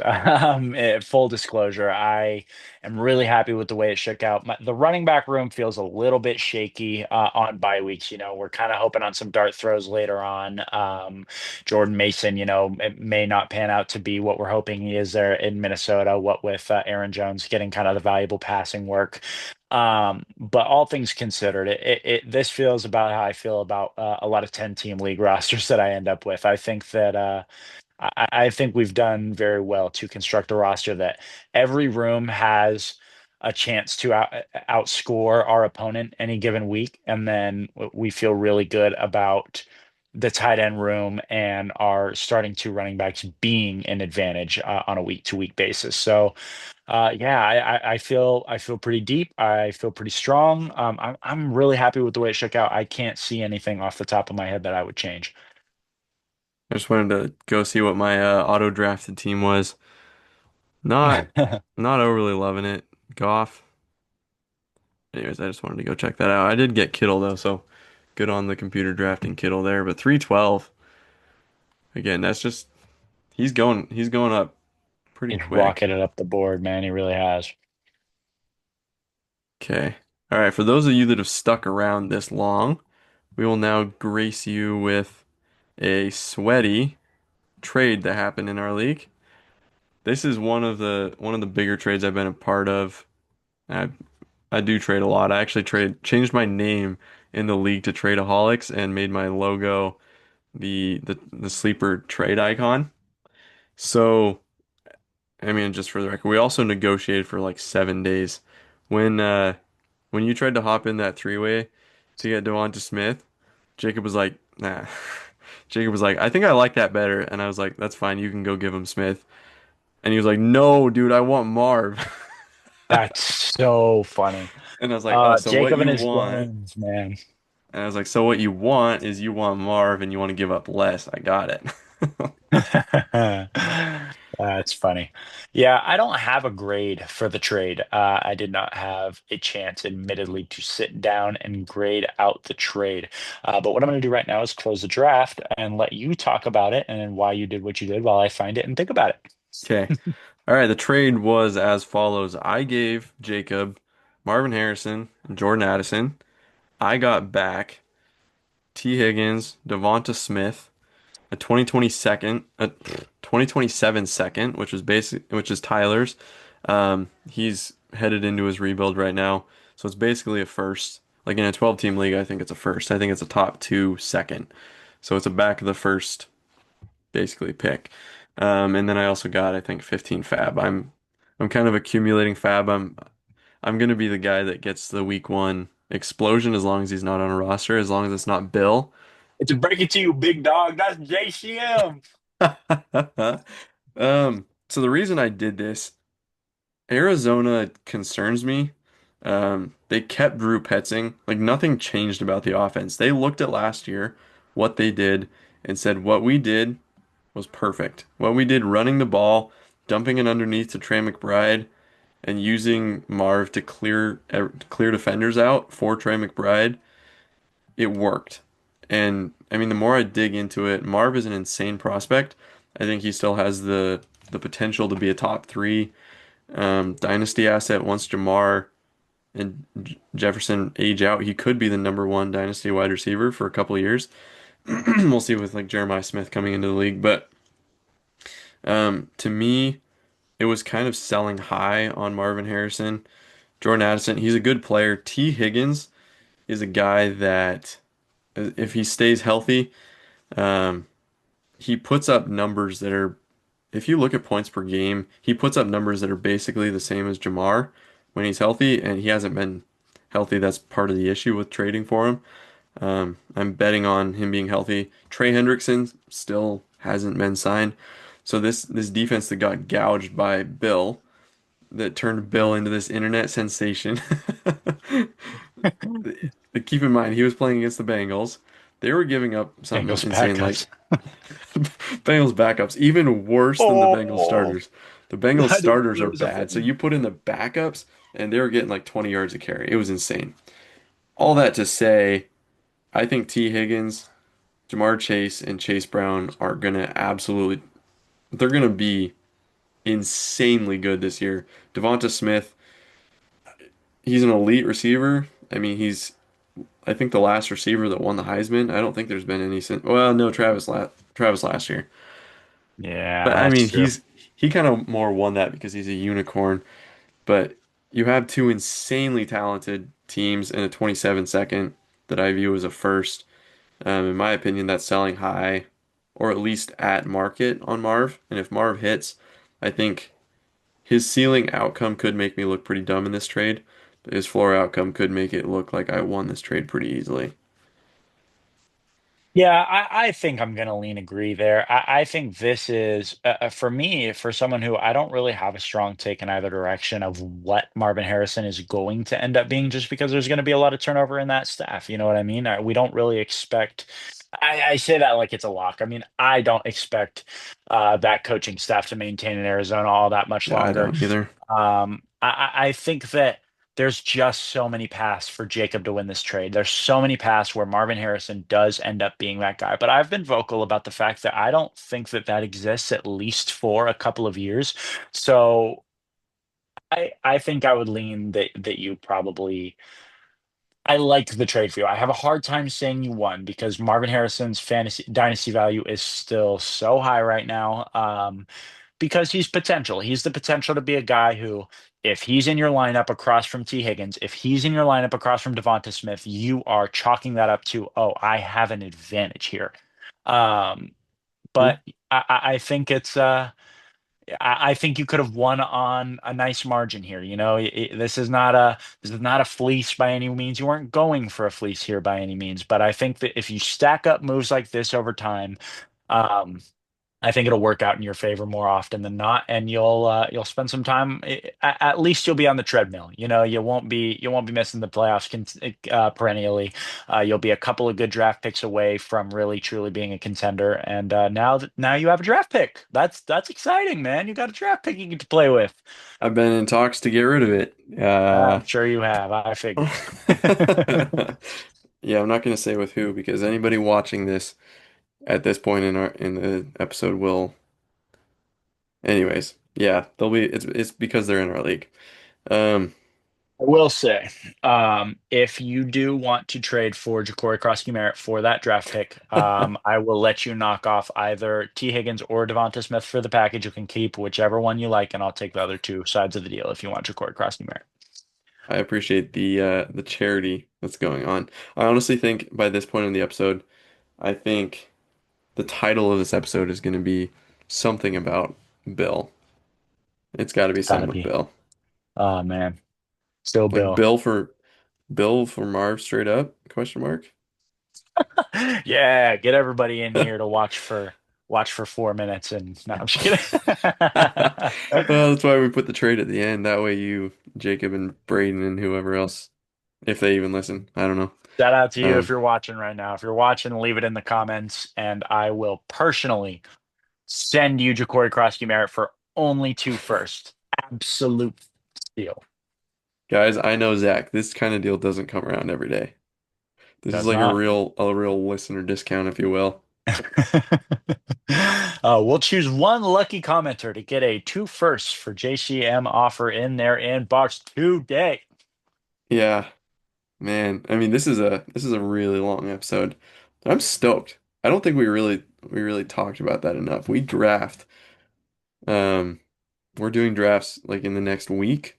Full disclosure, I am really happy with the way it shook out. The running back room feels a little bit shaky on bye weeks. We're kind of hoping on some dart throws later on. Jordan Mason, it may not pan out to be what we're hoping he is there in Minnesota. What with Aaron Jones getting kind of the valuable passing work. But all things considered, this feels about how I feel about a lot of 10-team league rosters that I end up with. I think that I think we've done very well to construct a roster that every room has a chance to outscore our opponent any given week, and then we feel really good about the tight end room and our starting two running backs being an advantage on a week to week basis. So. Yeah, I feel pretty deep. I feel pretty strong. I'm really happy with the way it shook out. I can't see anything off the top of my head that I would change.
I just wanted to go see what my auto drafted team was. Not not overly loving it. Goff. Anyways, I just wanted to go check that out. I did get Kittle though, so good on the computer drafting Kittle there. But 312 again, that's just he's going up pretty
He's
quick.
rocketed up the board, man. He really has.
Okay. All right, for those of you that have stuck around this long, we will now grace you with a sweaty trade that happened in our league. This is one of the bigger trades I've been a part of. I I do trade a lot. I actually changed my name in the league to Tradeaholics and made my logo the sleeper trade icon. So, I mean, just for the record, we also negotiated for like 7 days. When you tried to hop in that three-way to get Devonta Smith, Jacob was like, nah. Jacob was like, I think I like that better. And I was like, that's fine, you can go give him Smith. And he was like, no, dude, I want Marv.
That's so funny.
And I was like, oh, so what
Jacob and
you
his
want?
brains, man.
And I was like, so what you want is you want Marv and you want to give up less. I got it.
That's funny. Yeah, I don't have a grade for the trade. I did not have a chance, admittedly, to sit down and grade out the trade. But what I'm going to do right now is close the draft and let you talk about it and why you did what you did while I find it and think about
Okay.
it.
All right. The trade was as follows. I gave Jacob Marvin Harrison and Jordan Addison. I got back T. Higgins, Devonta Smith, a 2020 second, a 2027 second, which is Tyler's. He's headed into his rebuild right now, so it's basically a first. Like in a 12-team league, I think it's a first. I think it's a top two second. So it's a back of the first basically pick. And then I also got I think 15 fab. I'm kind of accumulating fab. I'm gonna be the guy that gets the week one explosion as long as he's not on a roster, as long as it's not Bill.
To break it to you, big dog, that's JCM.
So the reason I did this, Arizona concerns me. They kept Drew Petzing. Like nothing changed about the offense. They looked at last year, what they did, and said what we did was perfect. What we did running the ball, dumping it underneath to Trey McBride, and using Marv to clear defenders out for Trey McBride, it worked. And I mean, the more I dig into it, Marv is an insane prospect. I think he still has the potential to be a top three dynasty asset once Jamar and Jefferson age out. He could be the number one dynasty wide receiver for a couple of years. We'll see with like Jeremiah Smith coming into the league, but to me, it was kind of selling high on Marvin Harrison. Jordan Addison, he's a good player. T. Higgins is a guy that, if he stays healthy, um, he puts up numbers that are, if you look at points per game, he puts up numbers that are basically the same as Jamar when he's healthy, and he hasn't been healthy. That's part of the issue with trading for him. I'm betting on him being healthy. Trey Hendrickson still hasn't been signed. So this defense that got gouged by Bill, that turned Bill into this internet sensation. Keep in mind, he was playing against the Bengals. They were giving up something
Bengals
insane, like
backups.
Bengals backups, even worse than the Bengals
Oh,
starters. The Bengals
I didn't
starters
know
are
it was a
bad, so
thing.
you put in the backups, and they were getting like 20 yards a carry. It was insane. All that to say, I think T. Higgins, Jamar Chase, and Chase Brown are gonna absolutely, they're gonna be insanely good this year. Devonta Smith, he's an elite receiver. I mean, I think the last receiver that won the Heisman. I don't think there's been any since. Well, no, Travis last year. But
Yeah,
I
that's
mean,
true.
he kind of more won that because he's a unicorn. But you have two insanely talented teams in a 27 second that I view as a first. In my opinion, that's selling high or at least at market on Marv. And if Marv hits, I think his ceiling outcome could make me look pretty dumb in this trade. But his floor outcome could make it look like I won this trade pretty easily.
Yeah, I think I'm going to lean agree there. I think this is, for me, for someone who I don't really have a strong take in either direction of what Marvin Harrison is going to end up being, just because there's going to be a lot of turnover in that staff. You know what I mean? We don't really expect, I say that like it's a lock. I mean, I don't expect that coaching staff to maintain in Arizona all that much
Yeah, I
longer.
don't either.
I think that. there's just so many paths for Jacob to win this trade. There's so many paths where Marvin Harrison does end up being that guy. But I've been vocal about the fact that I don't think that that exists at least for a couple of years. So I think I would lean that you probably. I like the trade for you. I have a hard time saying you won because Marvin Harrison's fantasy dynasty value is still so high right now. Because he's potential. He's the potential to be a guy who, if he's in your lineup across from T. Higgins, if he's in your lineup across from Devonta Smith, you are chalking that up to, oh, I have an advantage here. Um,
Hmm?
but I think it's I think you could have won on a nice margin here. This is not a fleece by any means. You weren't going for a fleece here by any means. But I think that if you stack up moves like this over time, um, I think it'll work out in your favor more often than not, and you'll spend some time. At least you'll be on the treadmill. You won't be missing the playoffs perennially. You'll be a couple of good draft picks away from really truly being a contender. And now you have a draft pick. That's exciting, man. You got a draft pick you get to play with.
I've been in talks to get rid of it.
I'm sure you have. I figured.
Yeah, I'm not going to say with who because anybody watching this at this point in the episode will. Anyways, yeah, they'll be. It's because they're in our league. Um,
I will say, if you do want to trade for Ja'Cory Krosky-Merritt for that draft pick, I will let you knock off either T. Higgins or Devonta Smith for the package. You can keep whichever one you like, and I'll take the other two sides of the deal if you want Ja'Cory Krosky-Merritt.
I appreciate the charity that's going on. I honestly think by this point in the episode, I think the title of this episode is going to be something about Bill. It's got to be
It's gotta
something with
be.
Bill.
Oh man, still
Like
Bill.
Bill for Marv straight up? Question mark.
Yeah, get everybody in here to watch for 4 minutes, and no, I'm just kidding.
Well, that's why we put the trade at the end. That way you, Jacob and Braden and whoever else, if they even listen. I don't know.
Shout out to you if
Um,
you're watching right now. If you're watching, leave it in the comments, and I will personally send you Ja'Cory Krosky Merritt for only two first. Absolute steal.
guys, I know Zach. This kind of deal doesn't come around every day. This is
Does
like
not.
a real listener discount, if you will.
We'll choose one lucky commenter to get a two firsts for JCM offer in their inbox today.
Yeah, man. I mean, this is a really long episode. I'm stoked. I don't think we really talked about that enough. We draft. Um, we're doing drafts like in the next week.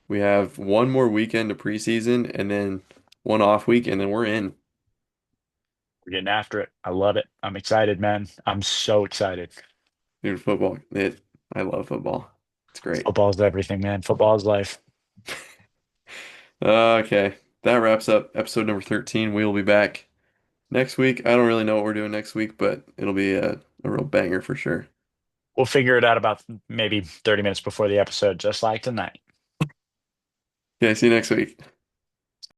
We have one more weekend of preseason and then one off week and then we're in.
We're getting after it. I love it. I'm excited, man. I'm so excited.
Dude, football. I love football. It's great.
Football's everything, man. Football's life.
Okay. That wraps up episode number 13. We will be back next week. I don't really know what we're doing next week, but it'll be a real banger for sure.
We'll figure it out about maybe 30 minutes before the episode, just like tonight.
Okay, see you next week.